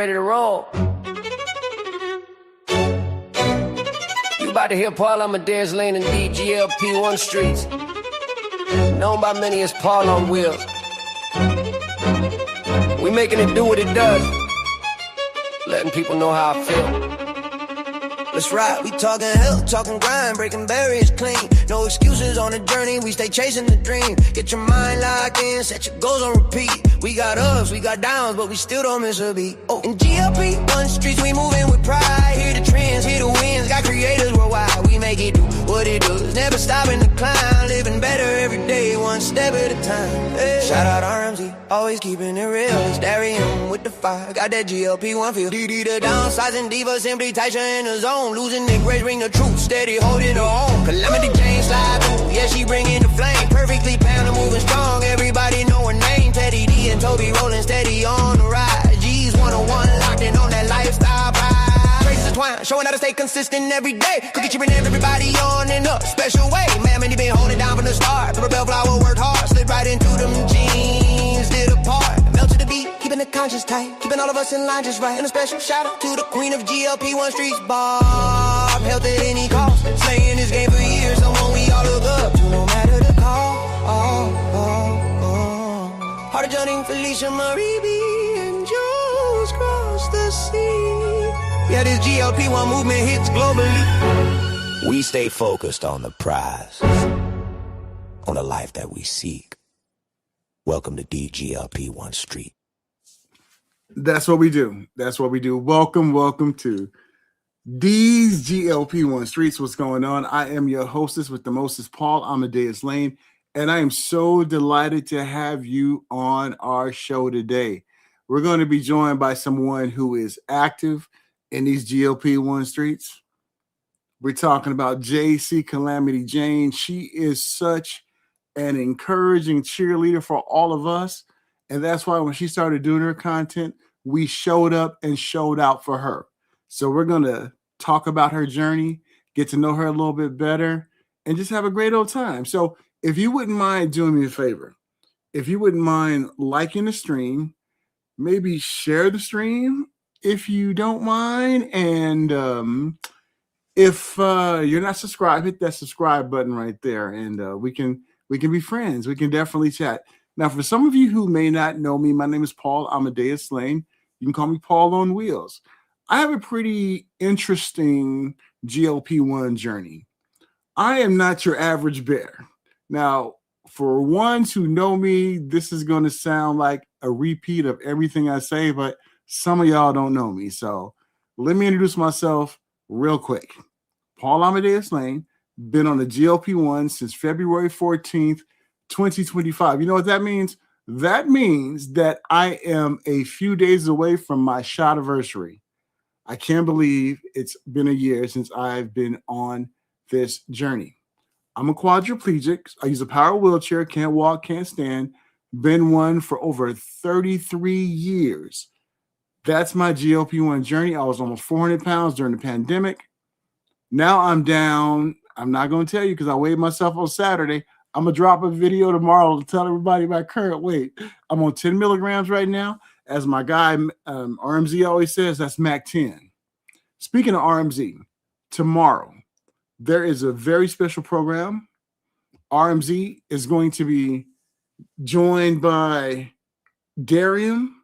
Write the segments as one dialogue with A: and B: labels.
A: Ready to roll. You about to hear Paul Amadeus Lane and DGLP 1 Streets. Known by many as Paul on Wheels. We making it do what it does. Letting people know how I feel. Let's ride, we talking health, talking grind, breaking barriers clean. No excuses on the journey, we stay chasing the dream. Get your mind locked in, set your goals on repeat. We got ups, we got downs, but we still don't miss a beat. Oh, in GLP 1 Streets, we moving with pride. Hear the trends, hear the wins, got creators worldwide. We make it do what it does, never stopping to climb. Living better every day, one step at a time. Hey. Shout out RMZ, always keeping it real. It's Darian with the fire, got that GLP 1 feel. DD the downsizing diva, simply Taisha in the zone. Losing the grace, bring the truth, steady holding her own. Calamity Jane slide through, yeah, she bringing the flame. Perfectly pounded, moving strong, everybody know her name. Teddy D and Toby rolling steady on the ride. G's 101, locked in on that lifestyle pride. Traces of twine, showing how to stay consistent every day. Cookie chipping everybody on in a special way. Man, he been holding down from the start. Purple Bellflower worked hard, slid right into them jeans, did a part. Melt to the beat, keeping the conscience tight, keeping all of us in line just right. And a special shout out to the queen of GLP 1 Streets, Barb. Health at any cost, slaying this game for years. Someone we all look up to, no matter the call. Heart of Johnny, Felicia, Marie B, and Jules cross the sea. Yeah, this GLP 1 movement hits globally. We stay focused on the prize, on the life that we seek. Welcome to DGLP 1 Street.
B: That's what we do. That's what we do. Welcome to these GLP 1 Streets. What's going on? I am your hostess with the mostest, Paul Amadeus Lane, and I am so delighted to have you on our show today. We're going to be joined by someone who is active in these GLP 1 Streets. We're talking about JC Calamity Jane. She is such an encouraging cheerleader for all of us, and that's why when she started doing her content, we showed up and showed out for her. So we're going to talk about her journey, get to know her a little bit better, and just have a great old time. So if you wouldn't mind doing me a favor, if you wouldn't mind liking the stream, maybe share the stream if you don't mind. And if you're not subscribed, hit that subscribe button right there, and we can be friends. We can definitely chat. Now, for some of you who may not know me, my name is Paul Amadeus Lane. You can call me Paul on Wheels. I have a pretty interesting GLP-1 journey. I am not your average bear. Now, for ones who know me, this is going to sound like a repeat of everything I say, but some of y'all don't know me. So let me introduce myself real quick. Paul Amadeus Lane, been on the GLP-1 since February 14th, 2025. You know what that means? That means that I am a few days away from my shot anniversary. I can't believe it's been a year since I've been on this journey. I'm a quadriplegic. I use a power wheelchair, can't walk, can't stand. Been one for over 33 years. That's my GLP-1 journey. I was almost 400 pounds during the pandemic. Now I'm down. I'm not going to tell you because I weighed myself on Saturday. I'm going to drop a video tomorrow to tell everybody my current weight. I'm on 10 milligrams right now. As my guy, RMZ always says, that's MAC 10. Speaking of RMZ, tomorrow, there is a very special program. RMZ is going to be joined by Darian,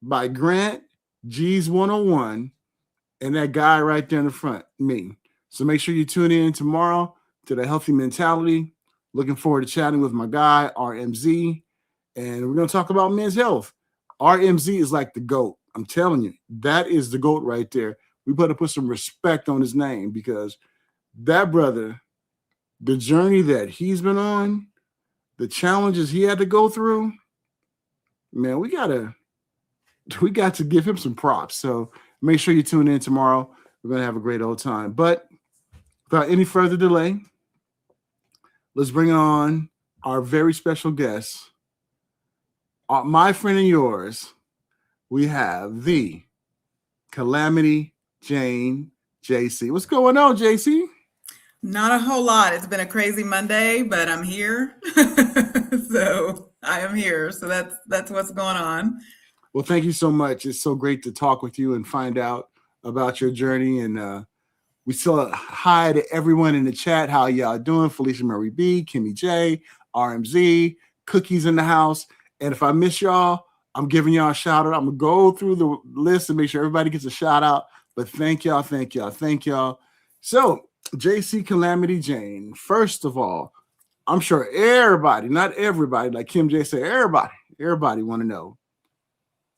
B: by Grant, G's 101, and that guy right there in the front, me. So make sure you tune in tomorrow to the Healthy Mentality. Looking forward to chatting with my guy, RMZ, and we're going to talk about men's health. RMZ is like the GOAT. I'm telling you, that is the GOAT right there. We better put some respect on his name because that brother, the journey that he's been on, the challenges he had to go through, man, we got to give him some props. So make sure you tune in tomorrow. We're going to have a great old time. But without any further delay, let's bring on our very special guest. My friend and yours, we have the Calamity Jane, JC. What's going on, JC?
C: Not a whole lot. It's been a crazy Monday, but I'm here. So I am here. So that's what's going on.
B: Well, thank you so much. It's so great to talk with you and find out about your journey. And we still hi to everyone in the chat. How y'all doing? Felicia Murray B, Kimmy J, RMZ, Cookies in the house. And if I miss y'all, I'm giving y'all a shout out. I'm gonna go through the list and make sure everybody gets a shout out. But thank y'all, thank y'all, thank y'all. So, JC Calamity Jane, first of all, I'm sure everybody, not everybody, like Kim J said, everybody want to know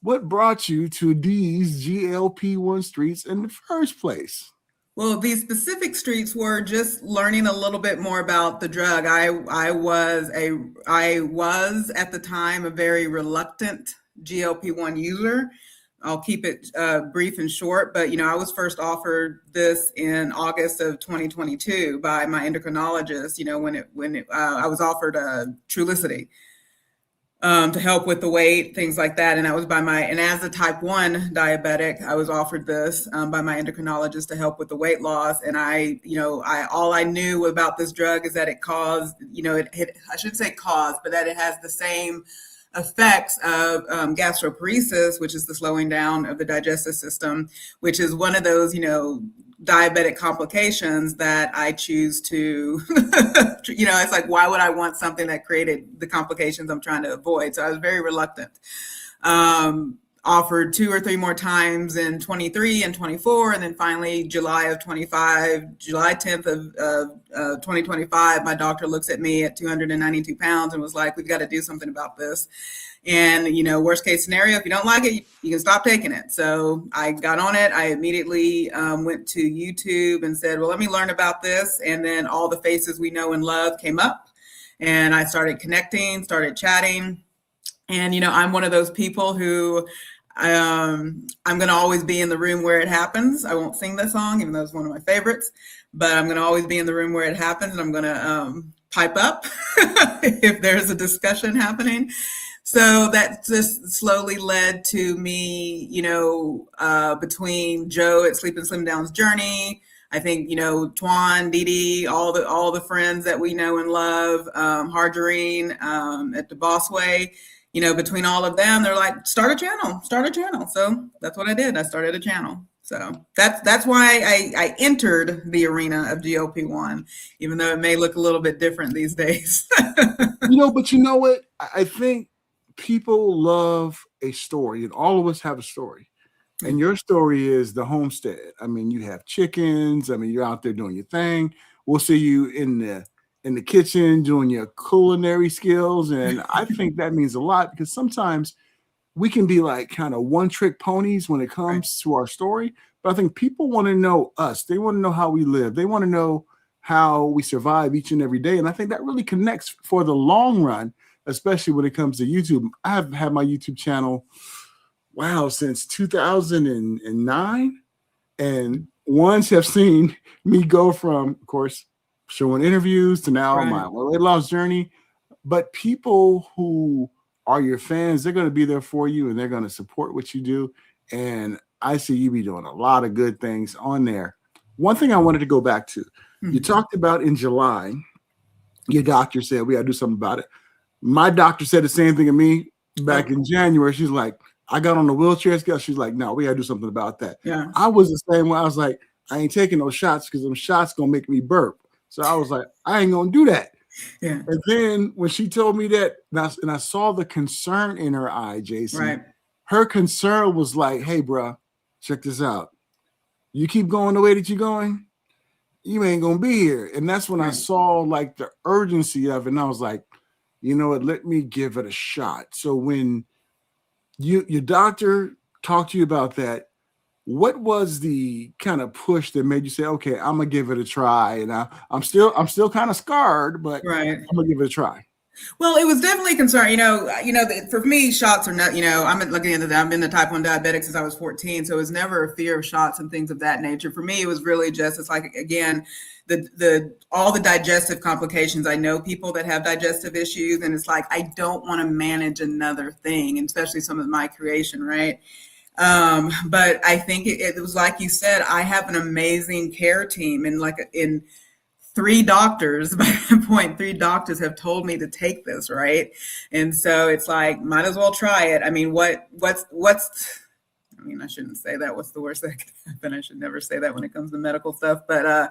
B: what brought you to these GLP-1 streets in the first place.
C: Well, these specific streets were just learning a little bit more about the drug. I was at the time a very reluctant GLP-1 user. I'll keep it brief and short, but I was first offered this in August of 2022 by my endocrinologist. When I was offered Trulicity to help with the weight, things like that, and that was and as a type 1 diabetic, I was offered this by my endocrinologist to help with the weight loss. And all I knew about this drug is that it caused, I shouldn't say cause, but that it has the same effects of gastroparesis, which is the slowing down of the digestive system, which is one of those, diabetic complications that I choose to, it's like, why would I want something that created the complications I'm trying to avoid? So I was very reluctant. Offered 2 or 3 more times in 23 and 24, and then finally July 10th of 2025, my doctor looks at me at 292 pounds and was like, we've got to do something about this. And, worst case scenario, if you don't like it, you can stop taking it. So I got on it. I immediately went to YouTube and said, well, let me learn about this. And then all the faces we know and love came up, and I started connecting, started chatting. And, I'm one of those people who I'm going to always be in the room where it happens. I won't sing the song, even though it's one of my favorites, but I'm going to always be in the room where it happens. And I'm going to pipe up if there's a discussion happening. So that just slowly led to me, between Joe at Sleep and Slim Down's journey, I think, Twan, Dee, all the friends that we know and love, Harjarine at the Boss Way, between all of them, they're like, start a channel. So that's what I did. I started a channel. So that's why I entered the arena of GLP-1, even though it may look a little bit different these days.
B: But you know what? I think people love a story, and all of us have a story. And your story is the homestead. I mean, you have chickens. I mean, you're out there doing your thing. We'll see you in the kitchen doing your culinary skills. And I think that means a lot, because sometimes we can be like kind of one-trick ponies when it comes to our story. But I think people want to know us. They want to know how we live. They want to know how we survive each and every day. And I think that really connects for the long run, especially when it comes to YouTube. I have had my YouTube channel, since 2009. And ones have seen me go from, of course, showing interviews to now my weight loss journey. But people who are your fans, they're going to be there for you, and they're going to support what you do. And I see you be doing a lot of good things on there. One thing I wanted to go back to, you talked about in July, your doctor said we got to do something about it. My doctor said the same thing to me back in January. She's like, I got on the wheelchair scale. She's like, no, we got to do something about that.
C: Yeah.
B: I was the same way. I was like, I ain't taking those shots because them shots going to make me burp. So I was like, I ain't going to do that.
C: Yeah.
B: And then when she told me that, and I saw the concern in her eye, Jason, her concern was like, hey, bro, check this out. You keep going the way that you're going, you ain't going to be here. And that's when I saw like the urgency of it. And I was like, you know what, let me give it a shot. So when your doctor talked to you about that, what was the kind of push that made you say, okay, I'm going to give it a try? And I'm still kind of scarred, but I'm going to give it a try.
C: Well, it was definitely a concern. For me, shots are not, I'm looking into that. I've been a type 1 diabetic since I was 14. So it was never a fear of shots and things of that nature. For me, it was really just, it's like, again, all the digestive complications. I know people that have digestive issues, and it's like, I don't want to manage another thing, and especially some of my creation, right? But I think it was like you said, I have an amazing care team, and 3 doctors, by that point, 3 doctors have told me to take this, right? And so it's like, might as well try it. I mean, I mean, I shouldn't say that. What's the worst that could happen? I should never say that when it comes to medical stuff. But I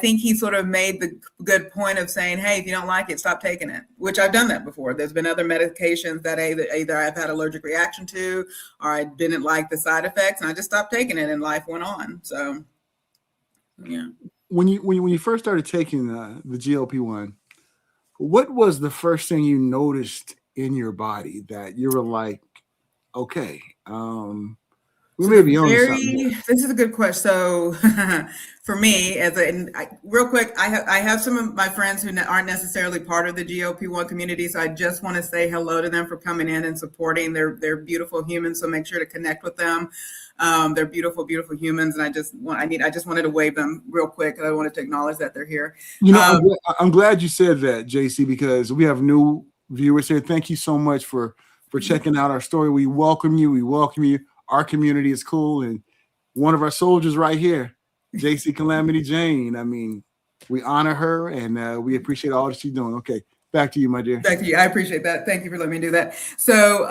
C: think he sort of made the good point of saying, hey, if you don't like it, stop taking it, which I've done that before. There's been other medications that either I've had allergic reaction to, or I didn't like the side effects, and I just stopped taking it, and life went on. So, yeah.
B: When you first started taking the GLP-1, what was the first thing you noticed in your body that you were like, okay, we may be on something.
C: This is a good question. So for me, real quick, I have some of my friends who aren't necessarily part of the GLP-1 community. So I just want to say hello to them for coming in and supporting. They're beautiful humans. So make sure to connect with them. They're beautiful, beautiful humans. And I just wanted to wave them real quick. I wanted to acknowledge that they're here.
B: I'm glad you said that, JC, because we have new viewers here. Thank you so much for checking out our story. We welcome you. Our community is cool. And one of our soldiers right here, JC Calamity Jane. I mean, we honor her and we appreciate all that she's doing. Okay. Back to you, my dear.
C: Back to you. I appreciate that. Thank you for letting me do that. So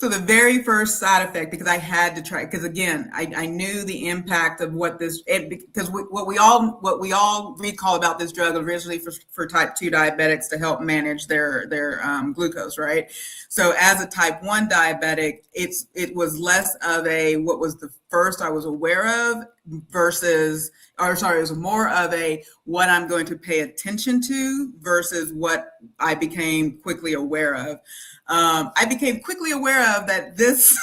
C: the very first side effect, because I had to try, because again, I knew the impact of what we all recall about this drug originally for type 2 diabetics to help manage their glucose, right? So as a type 1 diabetic, it was less of what was the first I was aware of it was more of what I'm going to pay attention to versus what I became quickly aware of. I became quickly aware of that this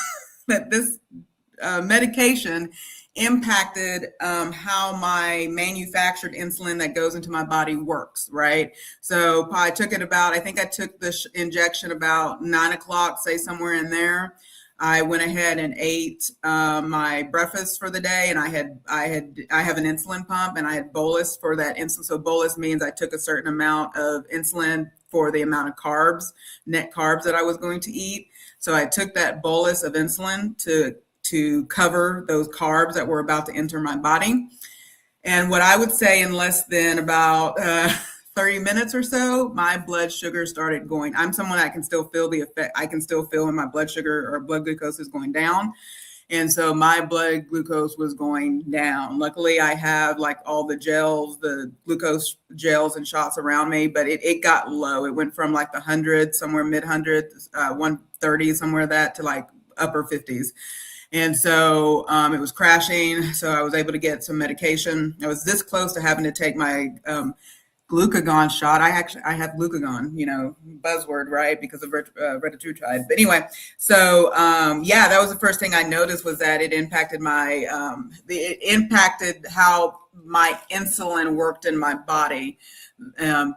C: medication impacted how my manufactured insulin that goes into my body works, right? So I took the injection about 9 o'clock, say somewhere in there. I went ahead and ate my breakfast for the day, and I have an insulin pump, and I had bolus for that insulin. So bolus means I took a certain amount of insulin for the amount of net carbs that I was going to eat. So I took that bolus of insulin to cover those carbs that were about to enter my body. And what I would say in less than about 30 minutes or so, my blood sugar started going. I'm someone that can still feel the effect. I can still feel when my blood sugar or blood glucose is going down. And so my blood glucose was going down. Luckily, I have like all the glucose gels and shots around me, but it got low. It went from like the 100, somewhere mid 100s, 130, somewhere that to like upper 50s. And so it was crashing. So I was able to get some medication. I was this close to having to take my glucagon shot. I have glucagon, buzzword, right? Because of retatrutide. But anyway, so that was the first thing I noticed, was that it impacted it impacted how my insulin worked in my body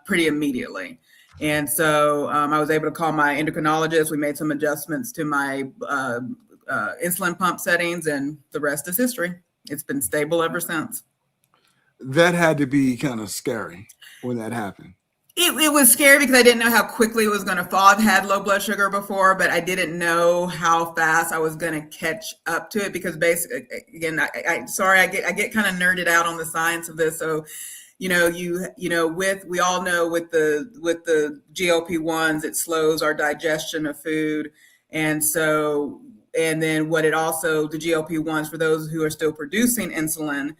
C: pretty immediately. And so I was able to call my endocrinologist. We made some adjustments to my insulin pump settings, and the rest is history. It's been stable ever since.
B: That had to be kind of scary when that happened.
C: It was scary because I didn't know how quickly it was going to fall. I've had low blood sugar before, but I didn't know how fast I was going to catch up to it, because basically, again, I get kind of nerded out on the science of this. So, we all know with the GLP-1s, it slows our digestion of food. And then the GLP-1s, for those who are still producing insulin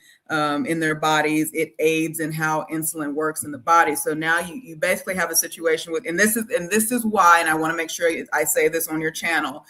C: in their bodies, it aids in how insulin works in the body. So now you basically have a situation and this is why, and I want to make sure I say this on your channel.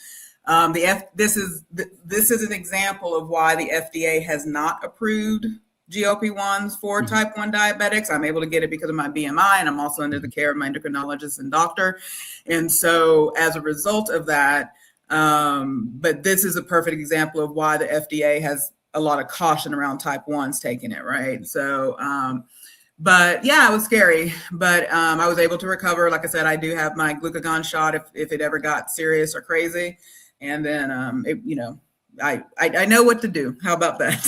C: This is an example of why the FDA has not approved GLP-1s for type 1 diabetics. I'm able to get it because of my BMI, and I'm also under the care of my endocrinologist and doctor. And so as a result of that, but this is a perfect example of why the FDA has a lot of caution around type 1s taking it, right? So, but yeah, it was scary, but I was able to recover. Like I said, I do have my glucagon shot if it ever got serious or crazy. And then, I know what to do. How about that?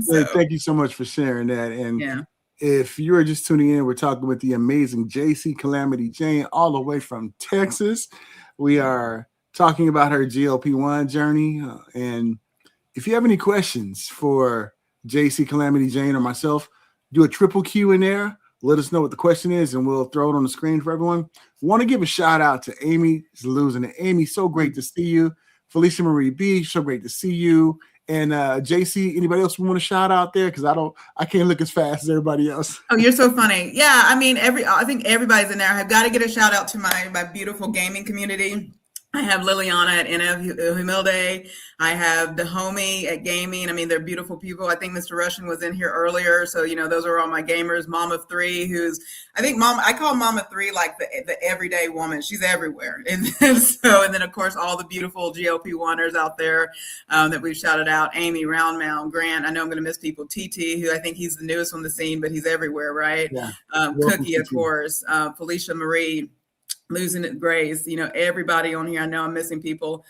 B: So, thank you so much for sharing that. And if you're just tuning in, we're talking with the amazing JC Calamity Jane, all the way from Texas. We are talking about her GLP-1 journey. And if you have any questions for JC, Calamity Jane, or myself, do a triple Q in there. Let us know what the question is, and we'll throw it on the screen for everyone. Want to give a shout out to Amy Losing it. Amy, so great to see you. Felicia Marie B, so great to see you. And JC, anybody else we want to shout out there? Because I can't look as fast as everybody else.
C: Oh, you're so funny. Yeah, I mean, I think everybody's in there. I've got to get a shout out to my beautiful gaming community. I have Liliana at NF Humilde. I have the homie at gaming. I mean, they're beautiful people. I think Mr. Russian was in here earlier. So, those are all my gamers. Mom of Three, I call Mom of Three like the everyday woman. She's everywhere. And then of course, all the beautiful GLP-1ers out there that we've shouted out. Amy, Roundmound, Grant. I know I'm going to miss people. TT, who I think he's the newest on the scene, but he's everywhere, right?
B: Yeah.
C: Cookie, of course. Felicia Marie. Losing it, Grace, everybody on here. I know I'm missing people.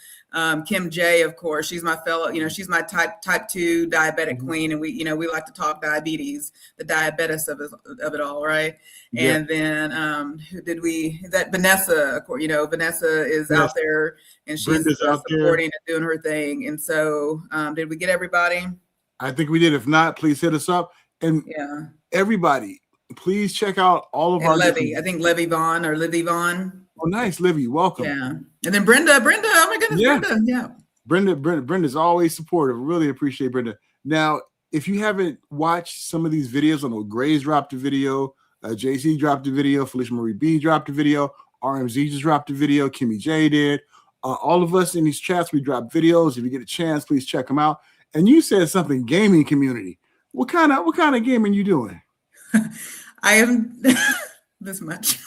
C: Kim J, of course, she's my fellow, she's my type 2 diabetic queen. And we like to talk diabetes, the diabetes of it all. Right. Yeah. And then, Vanessa, of course, Vanessa is out there and she's supporting and doing her thing. And so, did we get everybody?
B: I think we did. If not, please hit us up. And everybody, please check out all of our
C: Levy. I think Livy Vaughn. Oh,
B: nice, Livy. Welcome.
C: Yeah. And then Brenda. Oh my goodness, yeah. Brenda. Yeah.
B: Brenda's always supportive. Really appreciate Brenda. Now, if you haven't watched some of these videos, I know Grace dropped a video, JC dropped a video, Felicia Marie B dropped a video, RMZ just dropped a video, Kimmy J did. All of us in these chats, we drop videos. If you get a chance, please check them out. And you said something gaming community. What kind of gaming you doing?
C: I am this much.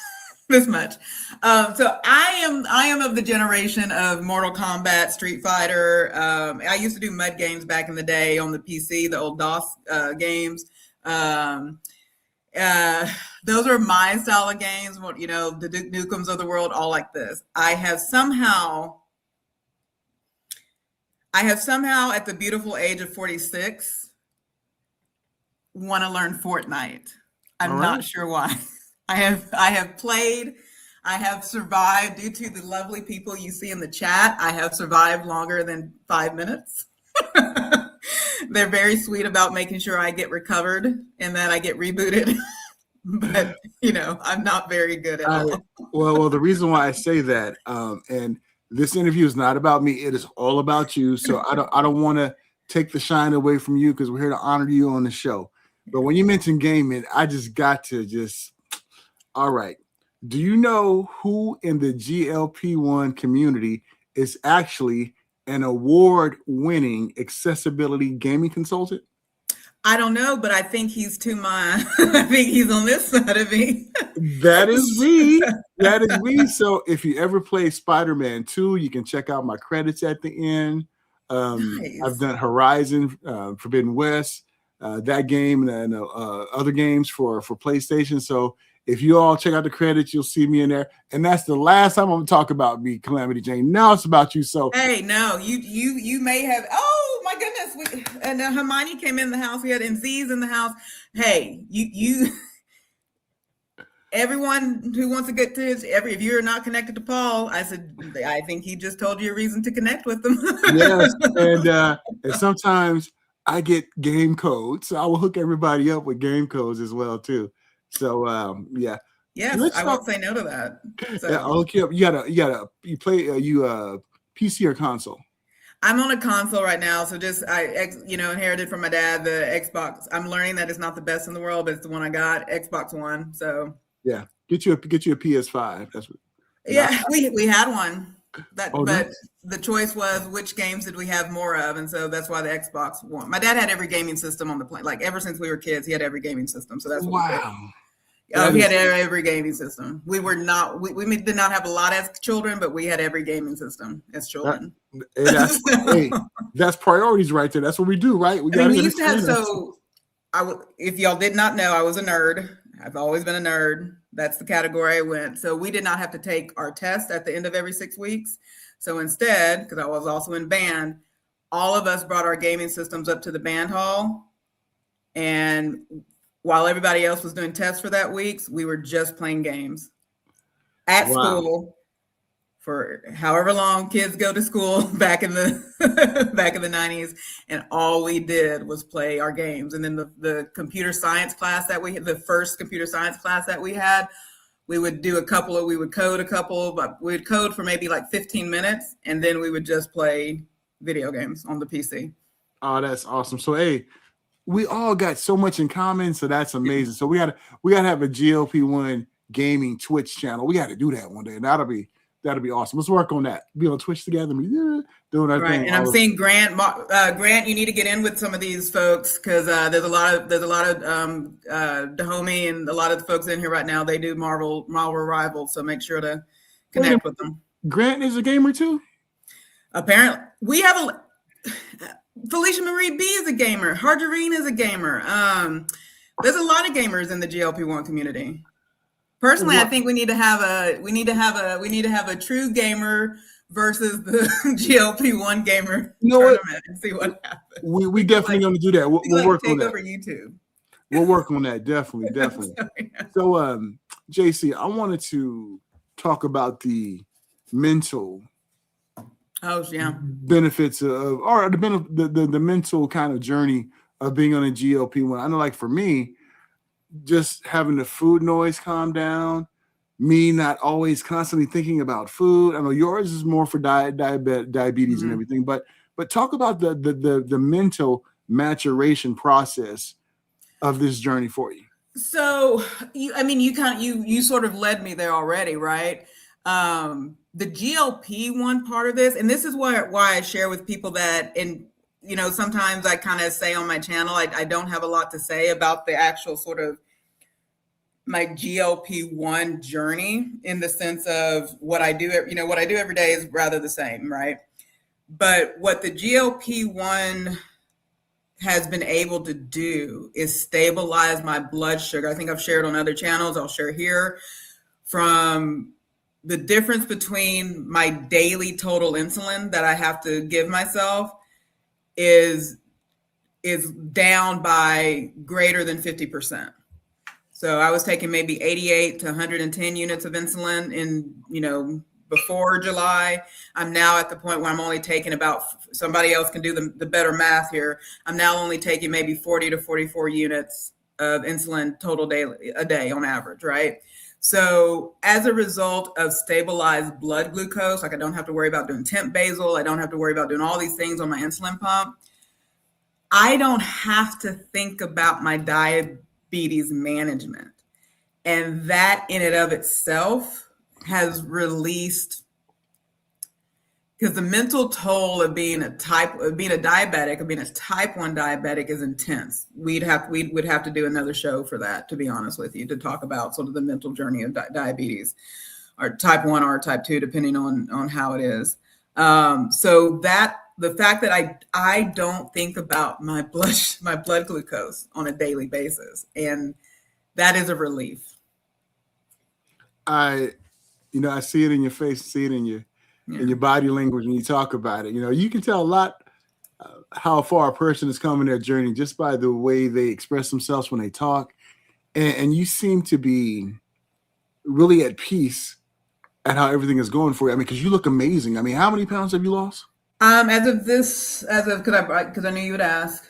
C: So I am of the generation of Mortal Kombat, Street Fighter. I used to do mud games back in the day on the PC, the old DOS games. Those are my style of games. The Duke Nukems of the world, all like this. I have somehow at the beautiful age of 46 want to learn Fortnite. I'm not sure why. I have played. I have survived due to the lovely people you see in the chat. I have survived longer than 5 minutes. They're very sweet about making sure I get recovered and that I get rebooted. But, I'm not very good at all.
B: Well, the reason why I say that, and this interview is not about me. It is all about you. So I don't want to take the shine away from you because we're here to honor you on the show. But when you mention gaming, I just got to all right. Do you know who in the GLP-1 community is actually an award-winning accessibility gaming consultant?
C: I don't know, but I think he's I think he's on this side of me.
B: That is me. That is me. So if you ever play Spider-Man 2, you can check out my credits at the end. Nice. I've done Horizon, Forbidden West, that game, and other games for PlayStation. So if you all check out the credits, you'll see me in there. And that's the last time I'm going to talk about me, Calamity Jane. Now it's about you. So
C: hey, no, you may have. Oh my goodness! And Hermione came in the house. We had MCs in the house. Hey, you. Everyone who wants to get to if you're not connected to Paul, I said, I think he just told you a reason to connect with them.
B: Yes, and sometimes I get game codes, so I will hook everybody up with game codes as well too. So yeah.
C: Yes, I won't say no to that. So.
B: Yeah, I'll hook you up. You play PC or console?
C: I'm on a console right now, so just inherited from my dad the Xbox. I'm learning that it's not the best in the world, but it's the one I got, Xbox One. So yeah,
B: get you a PS5. That's what.
C: Yeah, we had one. But the choice was which games did we have more of, and so that's why the Xbox won. My dad had every gaming system on the plane. Like ever since we were kids, he had every gaming system. So that's what we had every gaming system. We were not we did not have a lot as children, but we had every gaming system as children.
B: That's priorities right there. That's what we do, right?
C: We used to have if y'all did not know, I was a nerd. I've always been a nerd. That's the category I went. So we did not have to take our test at the end of every 6 weeks. So instead, because I was also in band, all of us brought our gaming systems up to the band hall. And while everybody else was doing tests for that week, we were just playing games at school for however long kids go to school back in the back in the 90s, and all we did was play our games. And then the computer science class that we had, the first computer science class that we had, we would code a couple, but we would code for maybe like 15 minutes, and then we would just play video games on the PC.
B: Oh, that's awesome. So hey, we all got so much in common, so that's amazing. So we gotta have a GLP-1 gaming Twitch channel. We got to do that one day. That'll be awesome. Let's work on that. Be on Twitch together, doing our thing.
C: And I'm seeing Grant. Grant, you need to get in with some of these folks, because there's a lot of Dahomey and a lot of the folks in here right now. They do Marvel Rivals, so make sure to connect with them.
B: Grant is a gamer too.
C: Apparently, we have Felicia Marie B is a gamer. Harjarine is a gamer. There's a lot of gamers in the GLP-1 community. Personally, I think we need to have a true gamer versus the GLP-1 gamer tournament and see what happens.
B: We definitely going to do that. We'll work on that.
C: Over YouTube.
B: We'll work on that. Definitely. So, JC, I wanted to talk about the mental benefits of, or the mental kind of journey of being on a GLP-1. I know, like for me, just having the food noise calm down, me not always constantly thinking about food. I know yours is more for diabetes and everything, but talk about the mental maturation process of this journey for you.
C: So, you sort of led me there already, right? The GLP-1 part of this, and this is why I share with people that, and sometimes I kind of say on my channel, I don't have a lot to say about the actual sort of my GLP-1 journey, in the sense of what I do every day is rather the same, right? But what the GLP-1 has been able to do is stabilize my blood sugar. I think I've shared on other channels, I'll share here, from the difference between my daily total insulin that I have to give myself is down by greater than 50%. So I was taking maybe 88 to 110 units of insulin before July. I'm now at the point where I'm only taking about, somebody else can do the better math here, I'm now only taking maybe 40 to 44 units of insulin total a day on average, right? So as a result of stabilized blood glucose, like I don't have to worry about doing temp basal, I don't have to worry about doing all these things on my insulin pump, I don't have to think about my diabetes management. And that in and of itself has released, because the mental toll of being a type 1 diabetic is intense. We would have to do another show for that, to be honest with you, to talk about sort of the mental journey of diabetes, or type 1 or type 2, depending on how it is. So that the fact that I don't think about my blood glucose on a daily basis, and that is a relief.
B: I see it in your face, see it in your body language when you talk about it. You can tell a lot how far a person has come in their journey just by the way they express themselves when they talk. And you seem to be really at peace at how everything is going for you. I mean, because you look amazing. I mean, how many pounds have you lost?
C: Because I knew you would ask.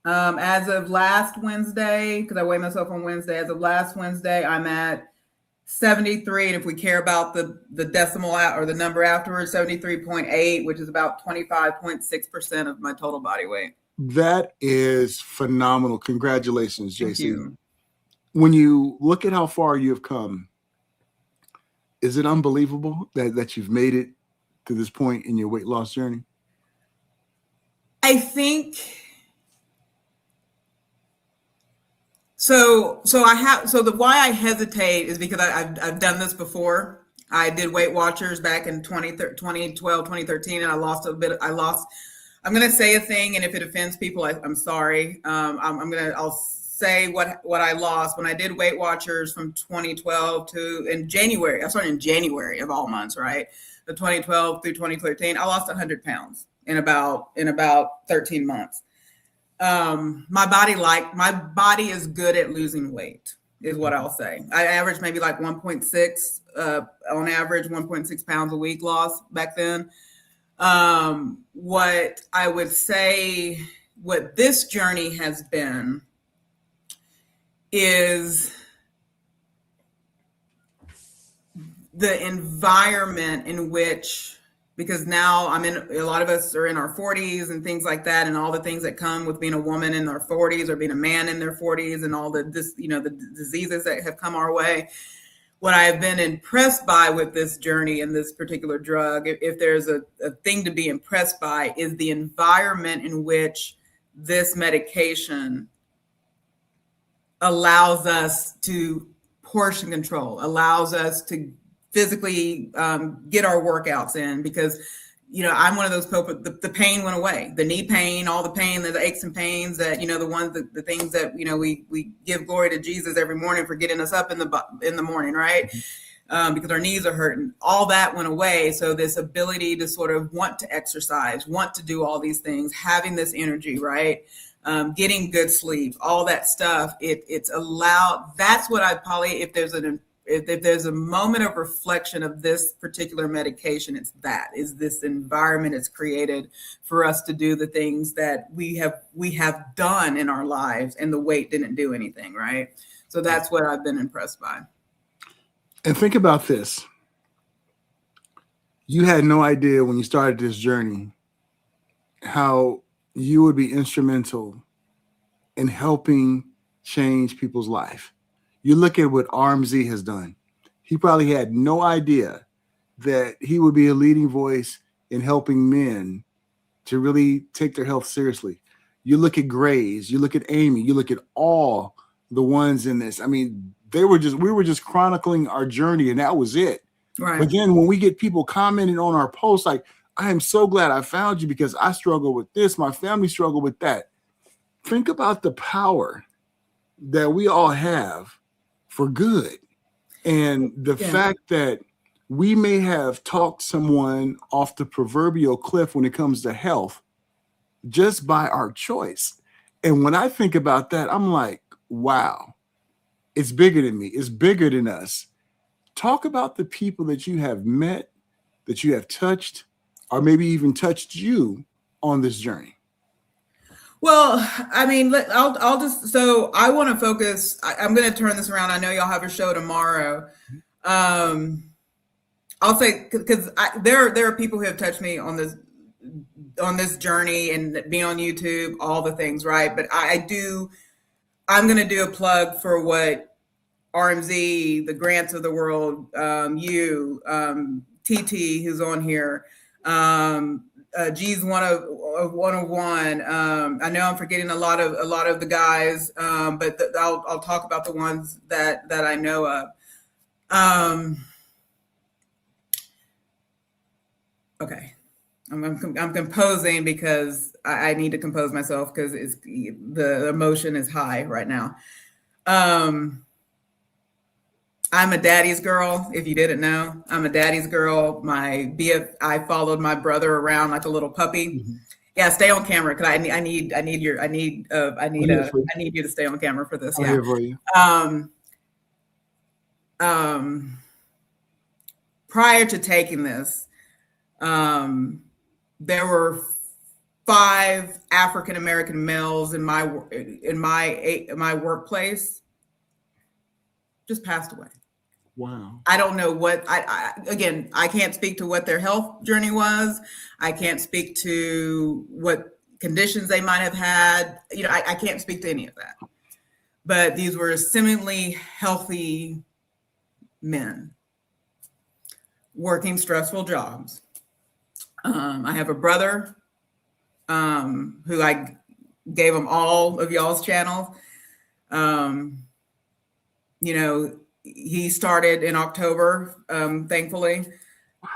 C: As of last Wednesday, because I weigh myself on Wednesday, as of last Wednesday, I'm at 73, and if we care about the decimal or the number afterwards, 73.8, which is about 25.6% of my total body weight.
B: That is phenomenal. Congratulations, JC.
C: Thank you.
B: When you look at how far you have come, is it unbelievable that you've made it to this point in your weight loss journey?
C: I think so. Why I hesitate is because I've done this before. I did Weight Watchers back in 2012, 2013, and I lost a bit. I'm going to say a thing, and if it offends people, I'm sorry. I'll say what I lost when I did Weight Watchers from 2012 to in January. I started in January of all months, right? The 2012 through 2013, I lost 100 pounds in about 13 months. My body is good at losing weight. is what I'll say. I averaged maybe like 1.6 on average, 1.6 pounds a week loss back then. What I would say, what this journey has been is the environment in which, because now a lot of us are in our 40s and things like that, and all the things that come with being a woman in their 40s or being a man in their 40s and all the diseases that have come our way. What I've been impressed by with this journey and this particular drug, if there's a thing to be impressed by, is the environment in which this medication allows us to portion control, allows us to physically get our workouts in, because I'm one of those people. The pain went away, the knee pain, all the pain, the aches and pains that the things that we give glory to Jesus every morning for getting us up in the morning, right? Because our knees are hurting. All that went away. So this ability to sort of want to exercise, want to do all these things, having this energy, right? Getting good sleep, all that stuff. It's allowed. That's what I'd probably, if there's a moment of reflection of this particular medication, it's this environment it's created for us to do the things that we have done in our lives, and the weight didn't do anything, right? So that's what I've been impressed by.
B: And think about this. You had no idea when you started this journey how you would be instrumental in helping change people's life. You look at what RMZ has done. He probably had no idea that he would be a leading voice in helping men to really take their health seriously. You look at Grace, you look at Amy, you look at all the ones in this. I mean, we were just chronicling our journey, and that was it.
C: Right.
B: But then when we get people commenting on our posts, like, I am so glad I found you because I struggle with this, my family struggled with that. Think about the power that we all have for good. And the fact that we may have talked someone off the proverbial cliff when it comes to health just by our choice. And when I think about that, I'm like, wow, it's bigger than me. It's bigger than us. Talk about the people that you have met, that you have touched, or maybe even touched you on this journey.
C: Well, I mean, I'll just, so I want to focus. I'm going to turn this around. I know y'all have a show tomorrow. I'll say, because there are people who have touched me on this journey and being on YouTube, all the things, right? But I'm going to do a plug for what RMZ, the Grants of the world, you, TT, who's on here, G's 101. I know I'm forgetting a lot of the guys, but I'll talk about the ones that I know of. Okay, I'm composing because I need to compose myself because the emotion is high right now. I'm a daddy's girl. If you didn't know, I'm a daddy's girl. I followed my brother around like a little puppy. Mm-hmm. Yeah, stay on camera because I need you to stay on camera for this.
B: I'm here for you.
C: Prior to taking this, there were 5 African American males in my workplace just passed away.
B: Wow.
C: I don't know what, I can't speak to what their health journey was. I can't speak to what conditions they might have had. I can't speak to any of that. But these were seemingly healthy men working stressful jobs. I have a brother who I gave him all of y'all's channels. He started in October, thankfully.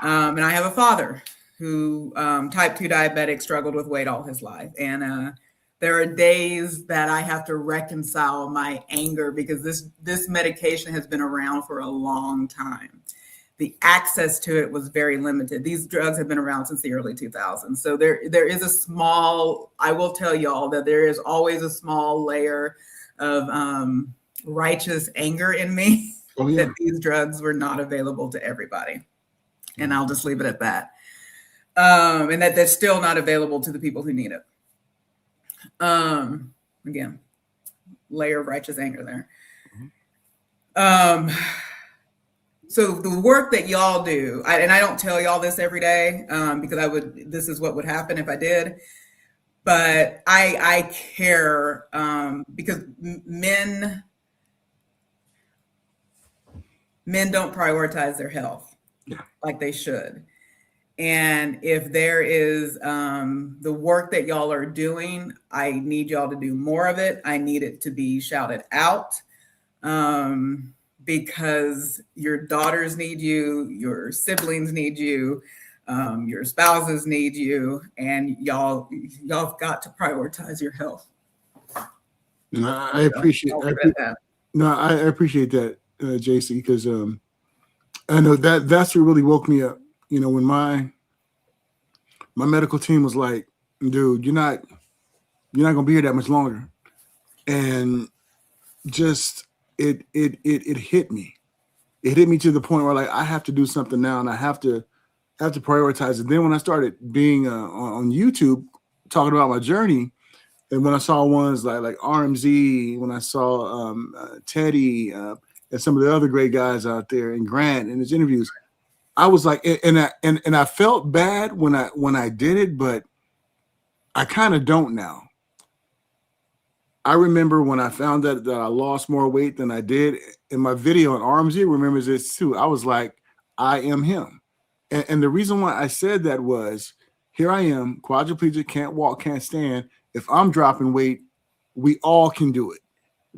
C: And I have a father who type 2 diabetic, struggled with weight all his life. And there are days that I have to reconcile my anger because this medication has been around for a long time. The access to it was very limited. These drugs have been around since the early 2000s. So there is I will tell y'all that there is always a small layer of righteous anger in me
B: Oh, yeah.
C: that these drugs were not available to everybody. And I'll just leave it at that. And that they're still not available to the people who need it. Again, layer of righteous anger there. So the work that y'all do, and I don't tell y'all this every day, because this is what would happen if I did, but I care, because men don't prioritize their health like they should. And if there is the work that y'all are doing, I need y'all to do more of it. I need it to be shouted out, because your daughters need you, your siblings need you, your spouses need you, and y'all got to prioritize your health.
B: No, I appreciate that. No, I appreciate that, JC, because I know that's what really woke me up. You know, when my medical team was like, dude, you're not gonna be here that much longer. And just it hit me. It hit me to the point where like I have to do something now, and I have to prioritize it. Then when I started being on YouTube talking about my journey, and when I saw ones like RMZ, when I saw Teddy and some of the other great guys out there, and Grant in his interviews, I was like, and I felt bad when I did it, but I kind of don't now. I remember when I found out that I lost more weight than I did. In my video, and RMZ remembers this too, I was like, I am him. And the reason why I said that was, here I am, quadriplegic, can't walk, can't stand. If I'm dropping weight, we all can do it,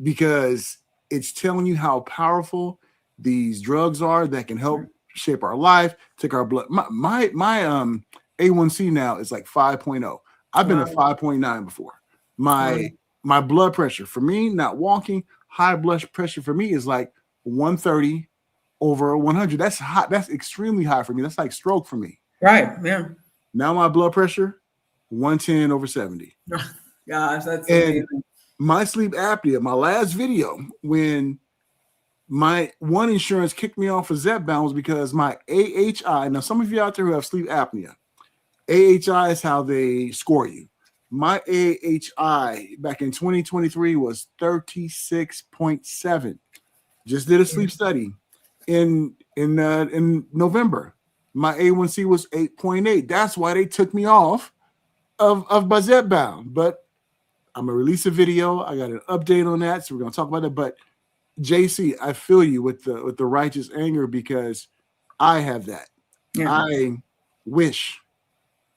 B: because it's telling you how powerful these drugs are that can help shape our life, take our blood. My A1C now is like 5.0. I've been at 5.9 before. My blood pressure, for me, not walking, high blood pressure for me is like 130 over 100. That's high. That's extremely high for me. That's like stroke for me.
C: Right. Yeah.
B: Now my blood pressure, 110 over 70.
C: Gosh, that's
B: and
C: amazing.
B: My sleep apnea, my last video, when my one insurance kicked me off of Zepbound, was because my AHI, now some of you out there who have sleep apnea, AHI is how they score you. My AHI back in 2023 was 36.7. Just did a sleep study in November. My A1C was 8.8. That's why they took me off of Zepbound. But I'm gonna release a video. I got an update on that, so we're gonna talk about it. But JC, I feel you with the righteous anger, because I have that. Yeah. I wish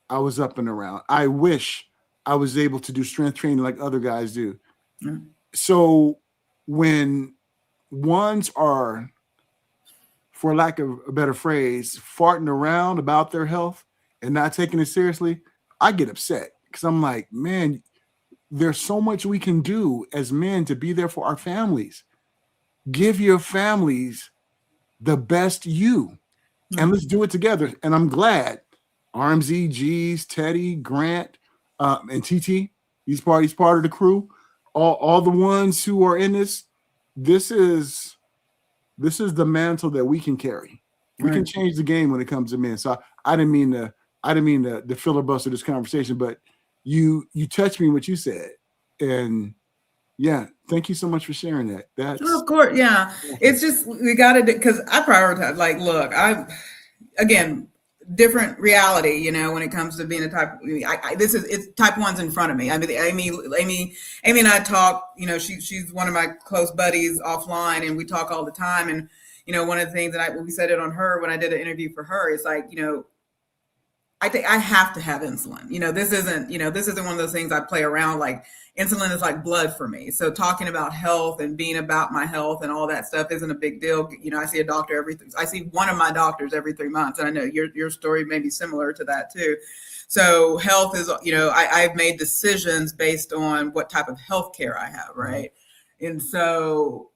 B: I was up and around. I wish I was able to do strength training like other guys do. Mm. So when ones are, for lack of a better phrase, farting around about their health and not taking it seriously, I get upset, because I'm like, man, there's so much we can do as men to be there for our families. Give your families the best you, and let's do it together. And I'm glad RMZ, G's, Teddy, Grant, and TT, he's part of the crew. All the ones who are in this. This is the mantle that we can carry. We can change the game when it comes to men. So I didn't mean to filibuster this conversation, but you touched me what you said, and yeah, thank you so much for sharing that. That's
C: of course, yeah. It's just we got to, because I prioritize. Like, look, again, different reality, you know, when it comes to being a type. It's type 1's in front of me. I mean, Amy and I talk. You know, she's one of my close buddies offline, and we talk all the time. And you know, one of the things that we said it on her when I did an interview for her. It's like, you know, I think I have to have insulin. You know, this isn't one of those things I play around. Like, insulin is like blood for me. So talking about health and being about my health and all that stuff isn't a big deal. You know, I see a doctor I see one of my doctors every 3 months. And I know your story may be similar to that too. So health is, you know, I've made decisions based on what type of health care I have. Right. And so,